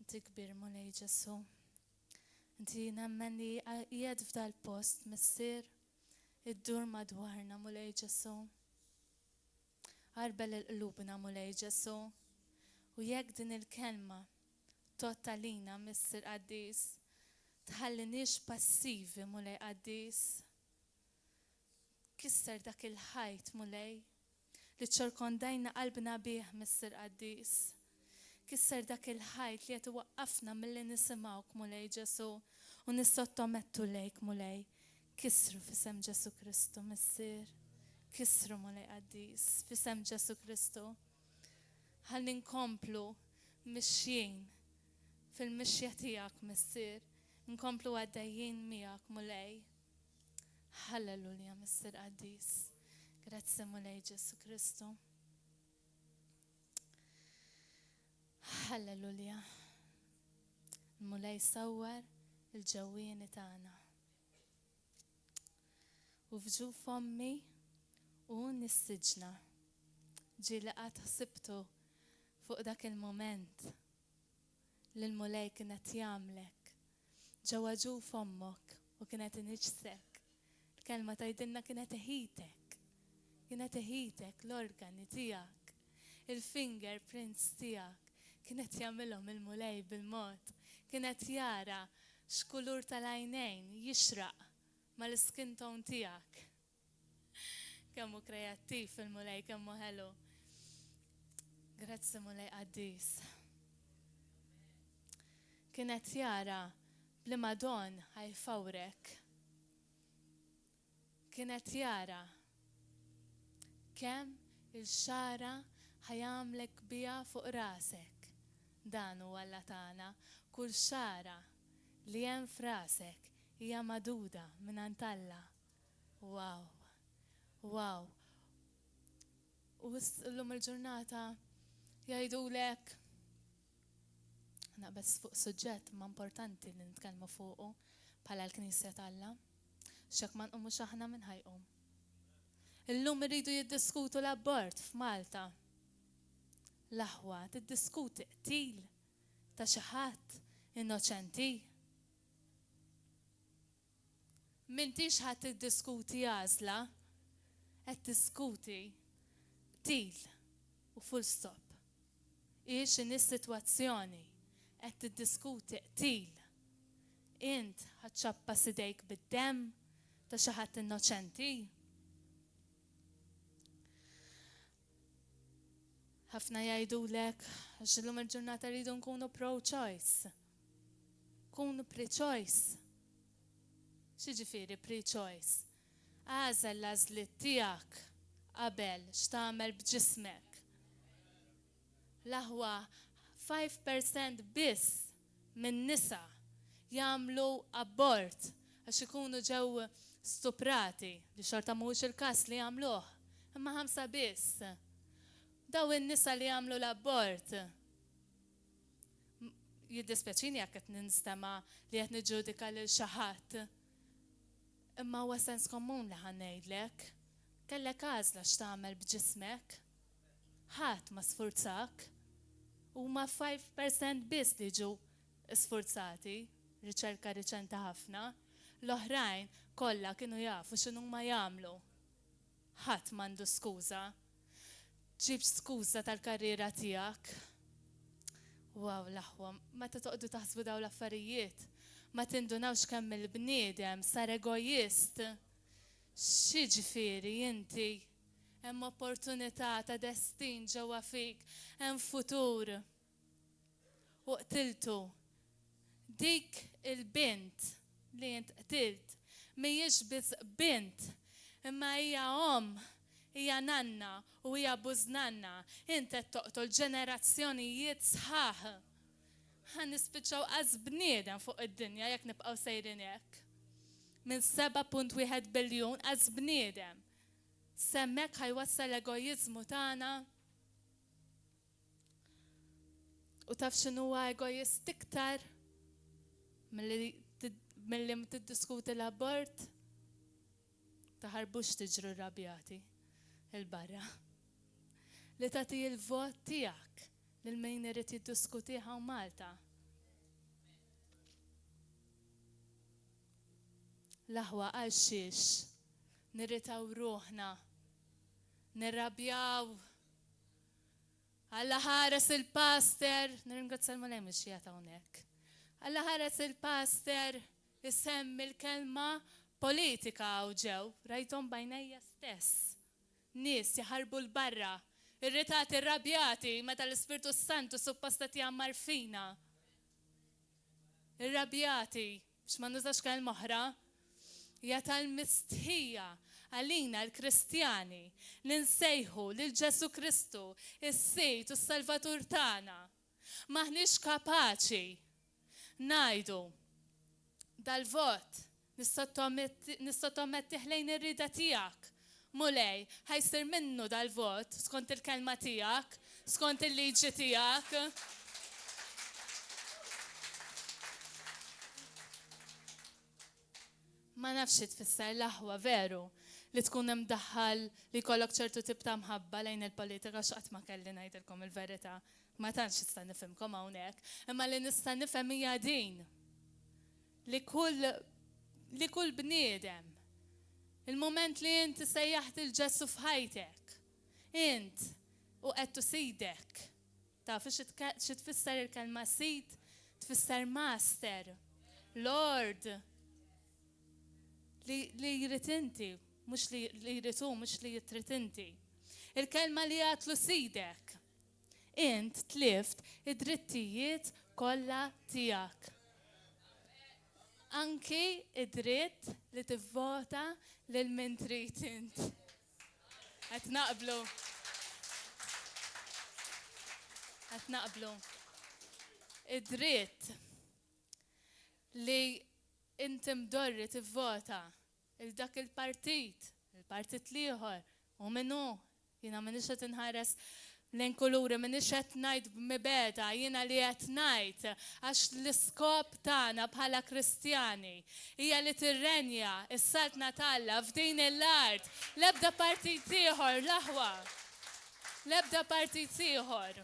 Inti kbir mulej Ġesu. Inti nemmen li qiegħed f'dal post missier iddur madwarna mulej Ġesu. Arbel il-qlubna mulej Ġesu. U jekk din il-kelma totalina missier qaddis, tħallinix passivi mulej qaddis. Kisser dak il-ħajt mulej li ċorkondajna qalbna bih missier qaddis. Kisser dak il-ħajt li qed iwaqqafna milli nisimgħuk mulej Ġesu u nissottomettu lejk mulej. Kisru f'isem Ġesu Kristu missier. Kisru mulej qaddis f'isem Ġesu Kristu. Ħalli nkomplu mixjin fil-mixja tiegħek missier. Nkomplu għaddejjin miegħek mulej. Halleluja missier qaddis. Grazzi mulej Ġesu Kristu. Halleluja. Mulej sawwar il-ġewwieni tagħna. U fġuf ommi u nissiġna. Ġieli qatt ħsibtu fuq dak il-moment li l-mulej kienet jagħmlek ġewwa ġuf ommok u kienet iniġsek. Il-kelma tgħidilna kienet iħitek. Kienet iħitek l-organi tiegħek, il-fingerprints tiegħek. Kienet jagħmilhom il-mulej bil-mod. Kienet jara x'kulur tal-għajnejn jixraq mal-skin tone tiegħek. Kemm hu kreattiv il-mulej, kemm hu ħelu. Grazzi mulej qaddis. Kienet jara bliema don ħajfawrek. Kienet jara kemm il-xara ħajamlek biha fuq rasek. Dan huwa Alla tagħna. Kull xara li hemm f'rasek hija maduda mingħand Alla. Wow. Wow. U llum il-ġurnata jgħidulek naqbes fuq suġġett ma importanti li nitkellmu fuqu bħala l-Knisja tal-Alla. X'hekk ma nqumux aħna min ħajqum. Illum iridu jiddiskutu l-abort f'Malta. L-aħwa tiddiskuti qtil ta' xi ħadd innoċenti. M'intix ħadd tiddiskuti għażla, qed tiskuti qtil u full stop. Ix in is-sitwazzjoni qed tiddiskuti qtil. Int ħaċċappa sidejk bid-demm ta' xi ħadd innoċenti. Ħafna jgħidulek għax illum il-ġurnata rridu nkunu pro-choice. kun pre-choice. X'jiġifieri pre-choice? Għażel l-għażliet tiegħek qabel x'tagħmel b'ġismek. L-aħwa 5% biss minn nisa jagħmlu abort għax ikunu ġew stuprati li xorta mhuwiex il-każ li jagħmluh. Imma 5 biss. Daw in-nisa li jagħmlu l-abort jiddispjaċini jekk qed ninstema' li qed niġġudika lil xi ħadd. Imma huwa sens komun li ħanejdlek. Kellek għażla x'tagħmel b'ġismek. Ħadd ma sfurzak. Huma 5% biss li ġew sfurzati, riċerka riċenti ħafna. L-oħrajn kollha kienu jafu x'inhuma jagħmlu. Ħadd m'għandu skuża. Ġib skuża tal-karriera tiegħek. Wow, l-aħwa, meta toqgħdu taħsbu dawn l-affarijiet, ma tindunawx kemm il-bniedem sar egoist. X'jiġifieri inti hemm opportunità ta' destin ġewwa fik, hemm futur. U qtiltu. Dik il-bint li int qtilt mhijiex biss bint, imma hija hija nanna u hija bużnanna. Inti qed toqtol ġenerazzjonijiet sħaħ. Ħan nispiċċaw qas bniedem fuq id-dinja jekk nibqgħu sejrin hekk. Minn 7.1 biljun qas bniedem. Semmek ħajwassal l-egojiżmu tagħna. U taf x'inhu huwa egoist iktar milli tiddiskuti l-abort? Taħarbux tiġru rrabjati il-barra. Li tagħti l-vot tiegħek lil min irid jiddiskutiha u Malta. L-aħwa għal xiex nirritaw ruħna, nirrabjaw, Alla ħares il-paster, nirringrazzja l-mulem biex jgħata hawnhekk. Alla ħares il-paster isemmi l-kelma politika u ġew, rajthom bajnejja stess. Nies jaħarbu l-barra, irritati, irrabjati, meta l-Ispirtu Santu supposta tjammar fina. Irrabjati, biex ma nużax kelma oħra, hija tal-mistħija għalina l-Kristjani li nsejħu lil Ġesu Kristu is-Sejt u s-Salvatur tagħna. Maħniex kapaċi ngħidu dal-vot nissottomettih lejn ir-rida tiegħek. Mulej, ħajsir minnu dal-vot skont il-kelma tiegħek, skont il-liġi tiegħek. Ma nafx tfisser l-aħwa veru li tkun hemm daħħal li jkollok ċertu tip ta' mħabba lejn il-politika x'qatt ma kelli ngħidilkom il-verità. Ma tantx nista' nifhimkom hawnhekk, imma li nista' nifhem hija din. Li kull bniedem il-mument li inti sejjaħt il-Ġesu f'ħajtek, int u qed tusidek. Taf xi tfisser il-kelma sid? Tfisser master, Lord. Li jrid inti, mhux li jrid hu, mhux li jitrid inti. Il-kelma li għatlu sidek. Int tlift id-drittijiet kollha tiegħek. Anki id-dritt li tivvota lil min trid int. Qed naqblu. Qed naqblu. Id-dritt li inti mdorri tivvota il-dak il-partit liħor, u minnu, jina minix qed inħares lejn kuluri, minix qed ngħid b'mibeda, jina li qed ngħid, għax l-iskop tagħna bħala Kristjani hija li tirrenja is-Salt Natalla f'din l-art, l-ebda partit ieħor l-aħwa. L-ebda partit ieħor.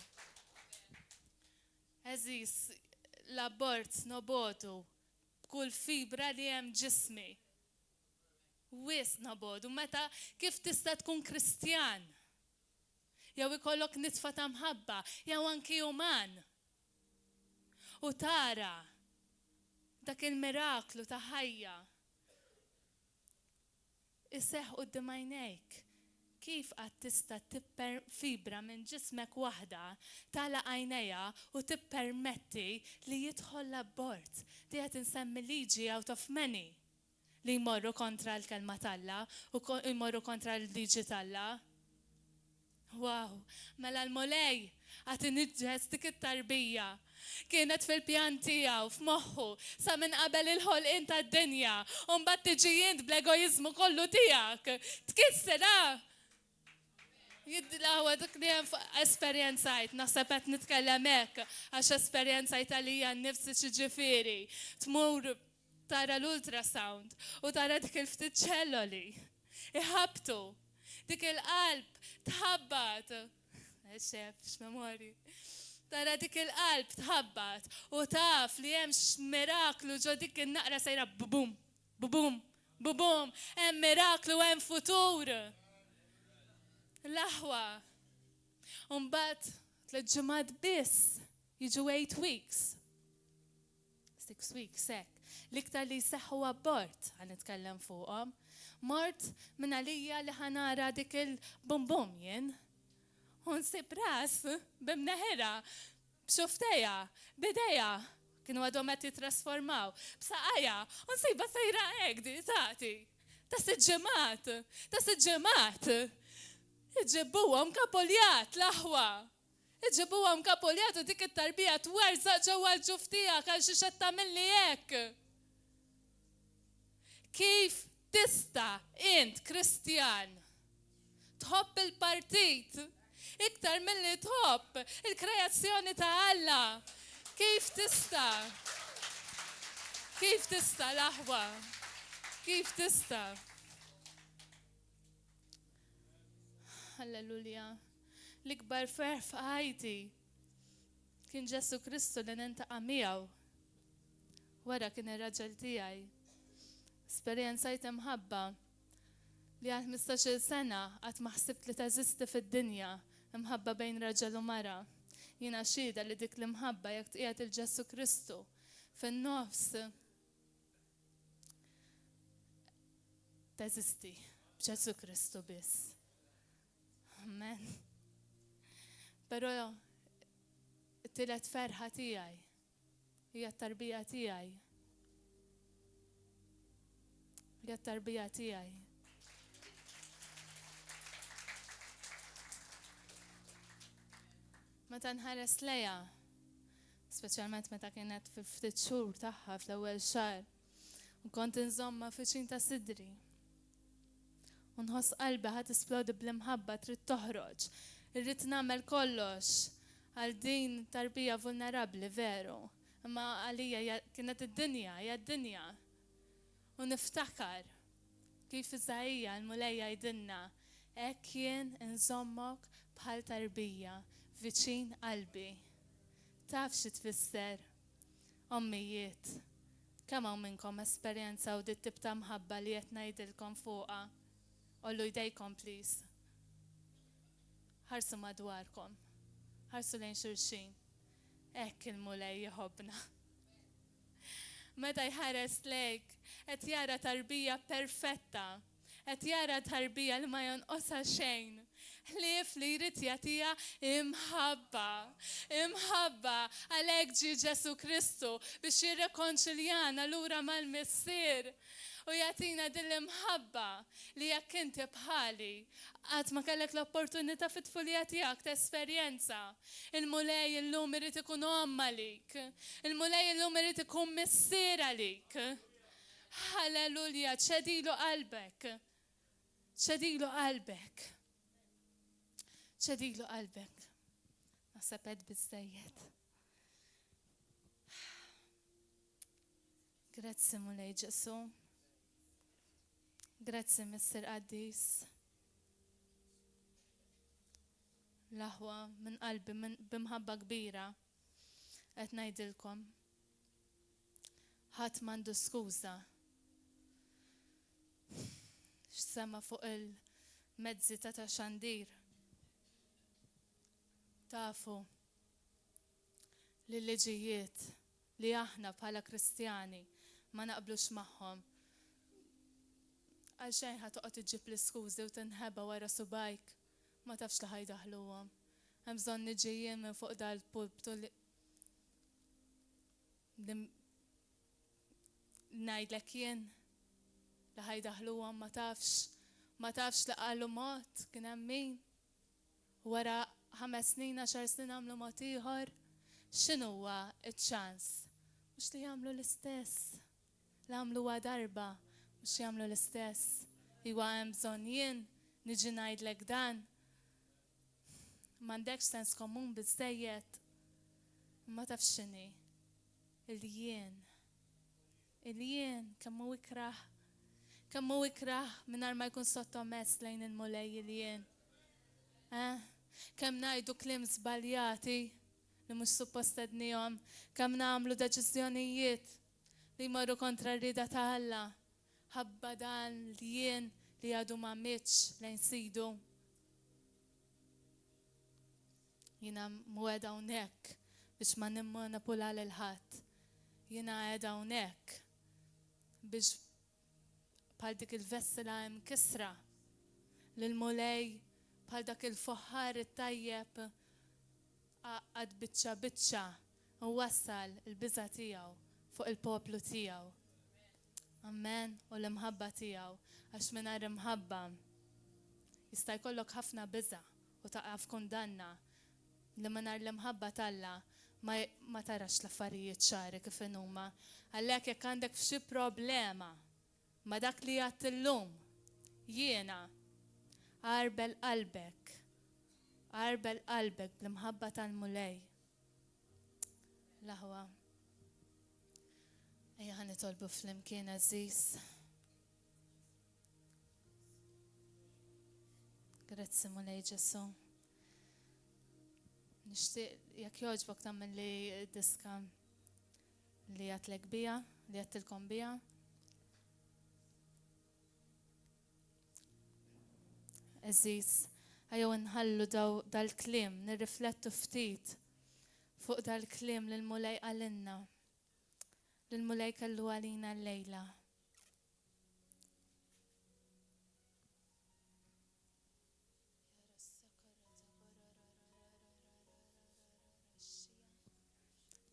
Eżis, l-abort nobotu kull fibra li hemm ġismi. Wis nabodu, meta kif tista' tkun Kristjan? Jew ikollok nitfa ta' mħabba, jew anki uman. U tara dak il-miraklu ta' ħajja. Iseħħ quddiem għajnejk. kif qatt tista' fibra minn ġismek waħda tagħlaq għajnejha u tippermetti li jidħol l-abort. Di qed insemmi liġi out of many li jmorru kontra l-kelma talla u jmorru kontra l-liġi talla. Wow, mela l-mulej għat inġġes dik it-tarbija. Kienet fil-pjan tiegħu f'moħħu sa minn qabel il-ħolqien tad-dinja u mbagħad tiġi jint bl-egojiżmu kollu tiegħek. Tkissera! Jidlawa dik li hemm esperjenzajt, naħseb qed nitkellem hekk għax esperjenzajt għalija nnifsi xi ġifieri. Tmur tara l-ultrasound u tara dik il-ftit ċelloli. Iħabtu. Dik il-qalb tħabbat. Xef, x'memori. Tara dik il-qalb tħabbat u taf li hemm miraklu ġo dik in-naqra sejra bubum, bubum, bubum. Hemm miraklu, hemm futur. L-aħwa. Mbagħad 3 ġimgħat biss jiġu 8 weeks. 6 weeks hekk. L-iktar li jseħħu abort għan nitkellem fuqhom. Mort minn għalija li ħanara dik il-bum-bum jien. Unsib ras b'mneħera, b'xufteja, b'idejja. Kienu għadhom qed jitrasformaw. B'saqajja, unsiba sejra hekk di tagħti. Ta' 6 ġimgħat, ta' 6 ġimgħat. Iġibuhom kapoljat l-aħwa. Iġibuhom kapoljat u dik it-tarbija twerżaq ġewwa l-ġuftija għal xi xed tagħmilli hekk. Kif tista' int Kristjan tħobb il-partit iktar milli tħobb il-kreazzjoni ta' Alla? Kif tista'? Kif tista' l-aħwa? Kif tista'? Halleluja. L-ikbar ferħ f'ħajti kien Ġesu Kristu li nintaqa' miegħu. Wara kien ir-raġel tiegħi. Esperjenzajt imħabba li għal 15 sena qatt ma ħsibt li teżisti fid-dinja imħabba bejn raġel u mara. Jiena xhieda li dik l-imħabba jekk qiegħed il-Ġesu Kristu fin-nofs teżisti b'Ġesu Kristu biss. Amen. Però it-tielet ferħa tiegħi hija t-tarbija tiegħi. Hija t-tarbija tiegħi. Meta nħares lejha, speċjalment meta kienet fil-ftit xhur tagħha fl-ewwel xahar, u kont inżomma fiċin ta' sidri. U nħoss qalbi ħadd isplodi bl-imħabba trid toħroġ. Irrid nagħmel kollox għal din tarbija vulnerabbli veru. Imma għalija kienet id-dinja, hija d-dinja. U niftakar kif Iżajja l-mulejja jgħidilna hekk jien inżommok bħal tarbija viċin qalbi. Taf xi tfisser? Ommijiet, kemm hawn minnkom esperjenza u dit tip ta' mħabba li qed ngħidilkom fuqha? Ollu jdejkom, please. Ħarsu madwarkom. Ħarsu lejn xulxin. Hekk il-mulej jħobbna. Meta jħares lejk, qed jara tarbija perfetta. Qed jara tarbija li ma jonqosha xejn. Ħlief li jrid jagħtiha imħabba. Imħabba għalhekk ġie Ġesu Kristu biex jirrekonċiljana lura mal-Missier. U jagħtina din l-imħabba li jekk inti bħali qatt ma kellek l-opportunità fit-tfulija tiegħek tesperjenza. Il-mulej illum irid ikun omma lik. Il-mulej illum irid ikun missier għalik. Halleluja, ċedilu qalbek. ċedilu qalbek. ċedilu qalbek. Naħseb qed biżżejjed. Grazzi mulej Ġesu. Grazzi Mister Qaddis. L-aħwa minn qalbi b'imħabba kbira qed ngħidilkom. Ħadd m'għandu skuża. X'sema fuq il-mezzi ta' xandir. Tafu li liġijiet li aħna bħala Kristjani ma naqblux magħhom. Għalxejn ħatoqgħod iġġib l-iskużi u tinħeba wara subajk. Ma tafx li ħajdaħluhom. Hemm bżonn niġi jien minn fuq dal-pulptu li ngħidlek jien li ħajdaħluhom ma tafx li qalu mod kien hemm min. Wara 5 snin 10 snin għamlu mod ieħor. X'inhuwa ċ-ċans? Mhux li jagħmlu l-istess. Li għamluha darba mhux jagħmlu l-istess. Iwa hemm bżonn jien niġi ngħidlek dan. M'għandekx sens komun biżżejjed. Ma tafx x'inhi. Il-jien kemm hu ikraħ. Kemm hu ikraħ mingħajr ma jkun sottomess lejn il-mulej il-jien. Kemm ngħidu kliem żbaljati li mhux suppost ednihom, kemm nagħmlu deċiżjonijiet li jmorru kontra r-rieda ta' Alla. Ħabba dan l-jien li għadu ma mitx lejn sidu. Jiena mweda hawnhekk biex ma nimmanipula lil ħadd. Jiena qiegħda hawnhekk biex bħal dik il-vessela mkissra lill-mulej bħal dak il-foħħar it-tajjeb għad biċċa u wassal il-biża' tiegħu fuq il-poplu tiegħu. Amen. U l-imħabba tiegħu għax mingħajr imħabba jista' jkollok ħafna biża' u taqa' f'kundanna li mingħajr l-imħabba talla ma tarax l-affarijiet ċari kif huma. Għalhekk jekk għandek f'xi problema ma dak li għadt illum jiena arbel qalbek bl-imħabba tal-mulej. L-aħwa. Ejja ħanitolbu flimkien Aziz. Grazzi mulej Ġesu. Nixtieq jekk jogħġbok tagħmel li diska li għatlek bija, li għattilkom bija. Aziz, ħajjew nħallu dal-kliem, nirriflettu ftit fuq dal-kliem li l-mulej għalinna, li l-mulej kellu għalina l-lejla.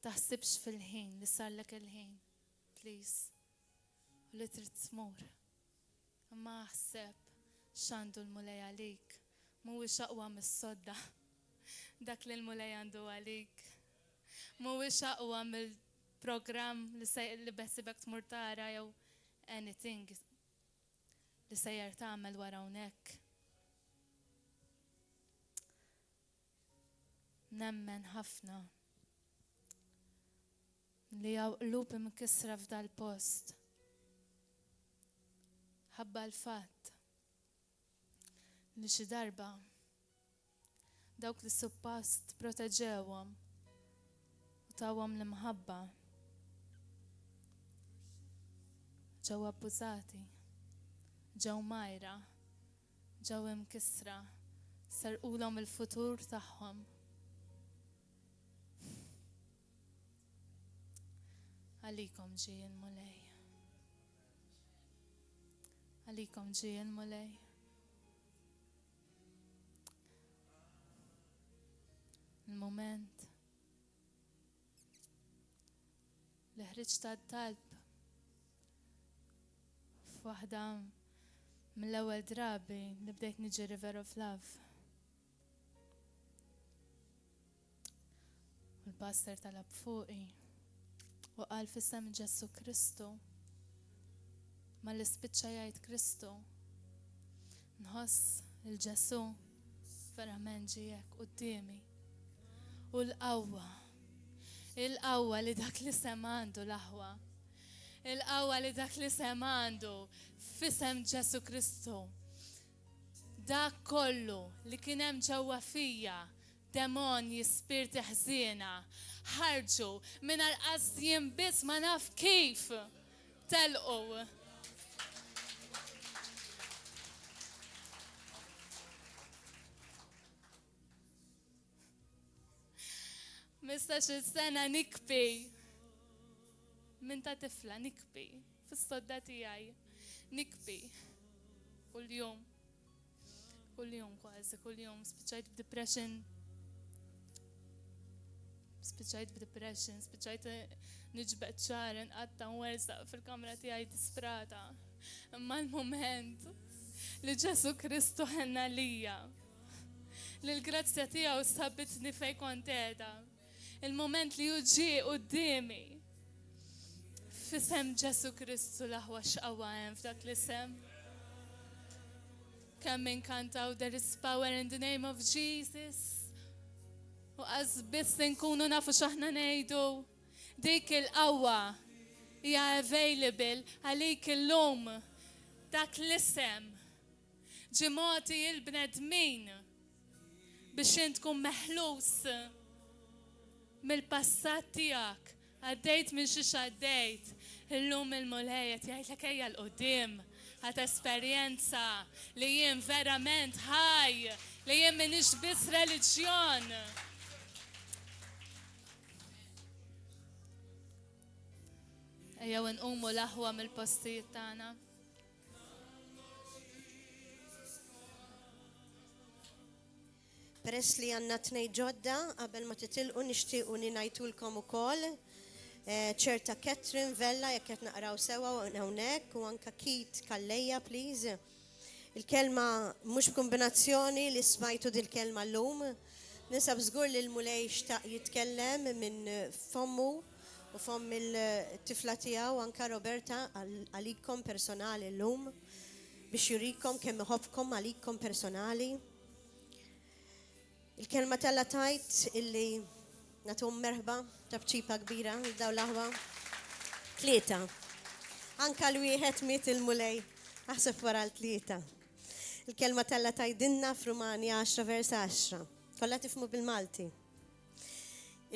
Taħsibx fil-ħin li sarlek il-ħin, please, u li trid tmur. Ma ħseb x'għandu l-mulej għalik, mhuwiex aqwa mis-sodda dak li l-mulej għandu għalik. Mhuwiex aqwa mill-programm li beħsibek tmur tara jew anything li sejjer tagħmel wara hawnhekk. Nemmen ħafna li qlub imkissra f'dal post. Ħabba l-fatt li xi darba dawk li suppost proteġewhom u tawhom l-imħabba ġew abbużati, ġew majra, ġew imkissra, sarqulhom il-futur tagħhom. Għalikom ġie l-mulej. Għalikom ġie l-mulej. Il-moment li ħriġ tad-talb f'waħda mill-ewwel drabi li bdejt niġi River of Love. U l-pastor talab fuqi u qal f'isem Ġesu Kristu ma li spiċċa jgħid Kristu nħoss il-Ġesu verament ġiek qudiemi. U l-qawwa li dak li semandu l-aħwa. Il-qawwa li dak li semandu f'isem Ġesu Kristu. Dak kollu li kien hemm ġewwa fija demonji, spirti ħżiena ħarġu mingħajr qasd jien biss ma naf kif telqu. Mistax sena nikbi minn ta' tifla nikbi fis-sodda tiegħi nikbi كل يوم spiċċajt b'depression, spiċċajt niġbed xar inqatta' nwersaq fil-kamra tiegħi disprata. Imma l-mument li Ġesu Kristu ħenna lija, li l-grazzja tiegħu sabbitni fejn kont qiegħda. Il-moment li hu ġie qudiemi f'isem Ġesu Kristu l-aħwa x'qawwa hemm f'dak l-isem. Kemm inkantaw there is power in the name of Jesus. U biss nkunu nafu x'aħna ngħidu. Dik il-qawwa hija available għalik illum. Dak l-isem ġie mogħti l-bnedmin biex int tkun meħlus mill-passat tiegħek. Għaddejt minn xi għaddejt. Illum il-mulej qed jgħidlek ejja l-qudiem għad esperjenza li jien verament ħaj, li jien m'iniex biss reliġjon. Ejjew inqumu l-aħwa mill-postijiet tagħna. Peress li għandna tnej ġodda, qabel ma titilqu nixtiequ li ngħidulkom ukoll ċerta Catherine Vella jekk qed naqraw sewa hawnhekk u anke Kit Kalleja please. Il-kelma mhux kombinazzjoni li smajtu dil-kelma llum. Nisab żgur li l-mulej xtaq jitkellem minn fommu u fomm il-tifla tiegħu anke Roberta għalikom personali llum biex jurikom kemm iħobbkom għalikom personali. Il-kelma tella tajt illi natum merħba tabċipa kbira daw l-aħwa. 3. Anka l-wieħed miet il-mulej aħseb wara l-3. Il-kelma tella tajdinna f'Rumanja 10 vers 10. Kollha tifhmu bil-Malti.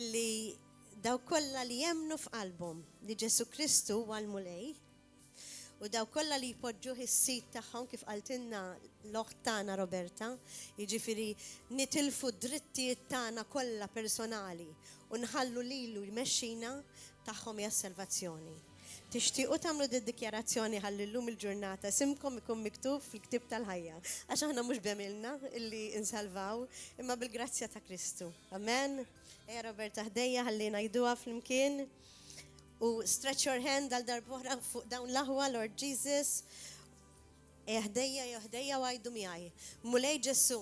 Illi daw kollha li jemnu f'qalbhom li Ġesu Kristu huwa l-mulej u daw kollha li jpoġġuh is-sit tagħhom kif qaltilna l-oħt tagħna Roberta, jiġifieri nitilfu d-drittijiet tagħna kollha personali u nħallu lilu jmexxina tagħhom hija s-salvazzjoni. Tixtiequ tagħmlu d-dikjarazzjoni ħalli llum il-ġurnata simkom ikun miktub fil-ktieb tal-ħajja għax aħna mhux b'għamilna illi insalvaw imma bil-grazzja ta' Kristu. Amen. Ejja Roberta ħdejja ħalli ngħiduha flimkien. U stretch your hand għal darbora fuq dawn l-aħwa, Lord Jesus. Ħdejja għajdu miħaj. Mulej Ġesu,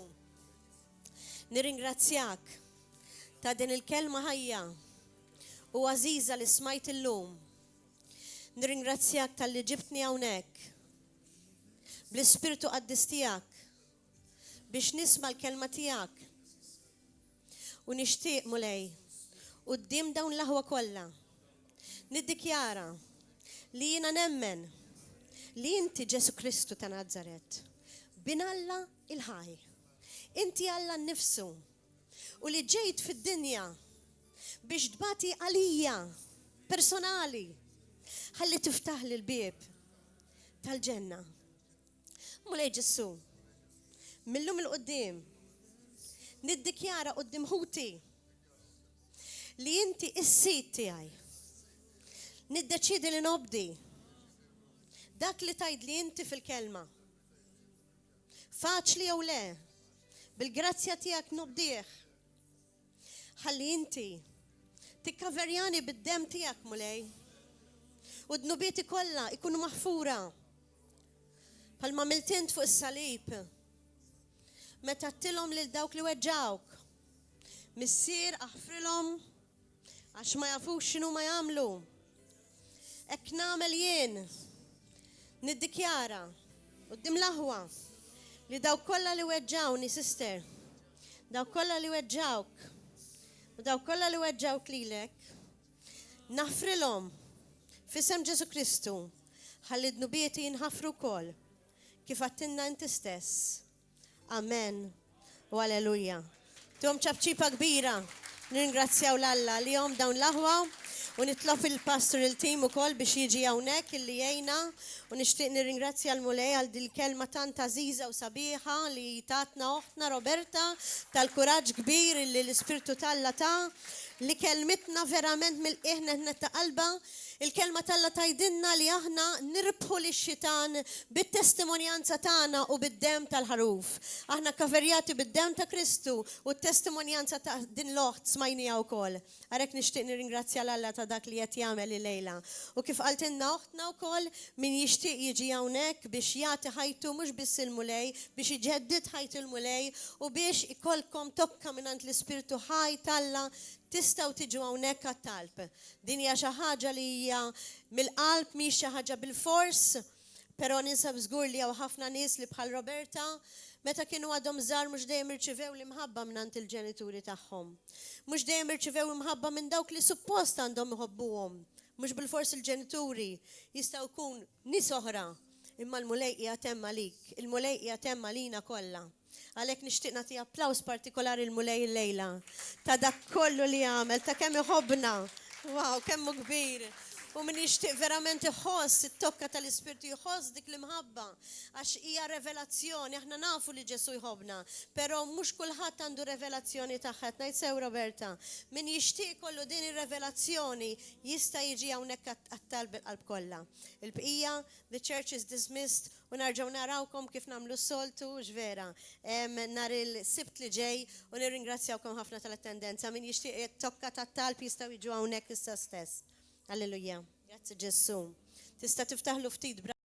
nirringrazzjak ta' din il-kelma ħajja u għaziza li smajt illum. Nirringrazzjak tal-li ġibtni hawnhekk bl-ispirtu qaddis tiegħek biex nisma' l-kelma tiegħek. U nixtieq mulej quddiem dawn l-aħwa kollha niddikjara li jiena nemmen li inti Ġesu Kristu ta' Nazaret bin Alla il-ħaj. Inti Alla nnifsu u li ġejt fid-dinja biex tbati għalija personali ħalli tiftaħ li l-bieb tal-ġenna. Mulej Ġesu, millum il-qoddim niddikjara qoddim ħuti li inti is-sit tiegħi. Niddeċidi li nobdi dak li tajd li inti fil-kelma. Faċli jew le, bil-grazzja tiegħek nobdih. Ħalli inti tikkaverjani bid-dem tiegħek mulej. U d-nubieti kollha ikunu maħfura. Palma miltint fuq is-salib. Meta tilhom lil dawk li weġġawk. Missier aħfrilhom għax ma jafux x'inhu ma jagħmlu. Ek nagħmel jien niddikjara quddiem l-aħwa li dawk kollha li weġġawni sister. Dawk kollha li weġġawk u dawk kollha li weġġawk lilek. Naħfrilhom f'isem Ġesu Kristu ħalli d-nubieti jinħafru wkoll kif għattinna inti stess. Amen u alleluja. Tom ċabċipa kbira. Nirringrazzjaw l-Alla li jom dawn l-aħwa u nitlob il-pastor il-team ukoll biex jiġi hawnhekk illi jgħinna u nixtieq nirringrazzja l-mulej għal din il-kelma tant għażiża u sabiħa li tatna oħtna Roberta tal-kuraġġ kbir illi l-Ispirtu Talla ta' li kelmitna verament mill-qiegħ ta' qalba Il-kelma talla tajdinna li aħna nirbħu li xitan bit-testimonjanza tagħna u bid-dem tal-ħaruf. Aħna kaverjati bid-dem ta' Kristu u t-testimonjanza ta' din loħt smajnija wkoll. Għarek nixtieq nirringrazzja l-Alla ta' dak li qed jagħmel il-lejla. U kif qaltilna oħtna wkoll min jixtieq jiġi hawnhekk biex jagħti ħajtu mhux biss il-mulej, biex iġeddid ħajtu il-mulej u biex ikolkom tokka minant l-Ispirtu ħaj talla tistaw tiġu hawnhekk għat-talb. Din hija xi ħaġa li hija mill-qalb mhix xi ħaġa bil-fors, però ninsab żgur li hawn ħafna nies li bħal Roberta meta kienu għadhom żgħar mhux dejjem irċivew l-imħabba mingħand il-ġenituri tagħhom. Mhux dejjem irċivew imħabba minn dawk li suppost għandhom iħobbuhom. Mhux bil-fors il-ġenituri jistgħu jkun nies oħra, imma l-mulej qiegħed hemm għalik, il-mulej qiegħed hemm għalina kollha. Għalek nixtieq nagħti applaus partikolari l-mulej il-lejla ta' dak kollu li għamel, ta' kemm iħobbna. Wow, kemmu kbir. U min jixtieq verament iħoss it-tokka tal-Ispirtu, jħoss dik l-imħabba għax hija revelazzjoni, aħna nafu li Ġesu jħobbna, però mhux kulħadd għandu revelazzjoni tagħha. Ngħid sew Roberta, min jixtieq kollu din ir-revelazzjoni jista' jiġi hawnhekk għat-talb il-qalb kollha. Il-bqija, the church is dismissed. U narġaw narawkom kif namlu s-soltu, ġvera, nar il-sibt li ġej, u nirringrazzjawkom ħafna tal-attendenza. Min jixtieq tokka tat-talb jistgħu jiġu hawnhekk issa stess. Alleluja. Grazzi Ġesu. Tista' tiftaħlu ftit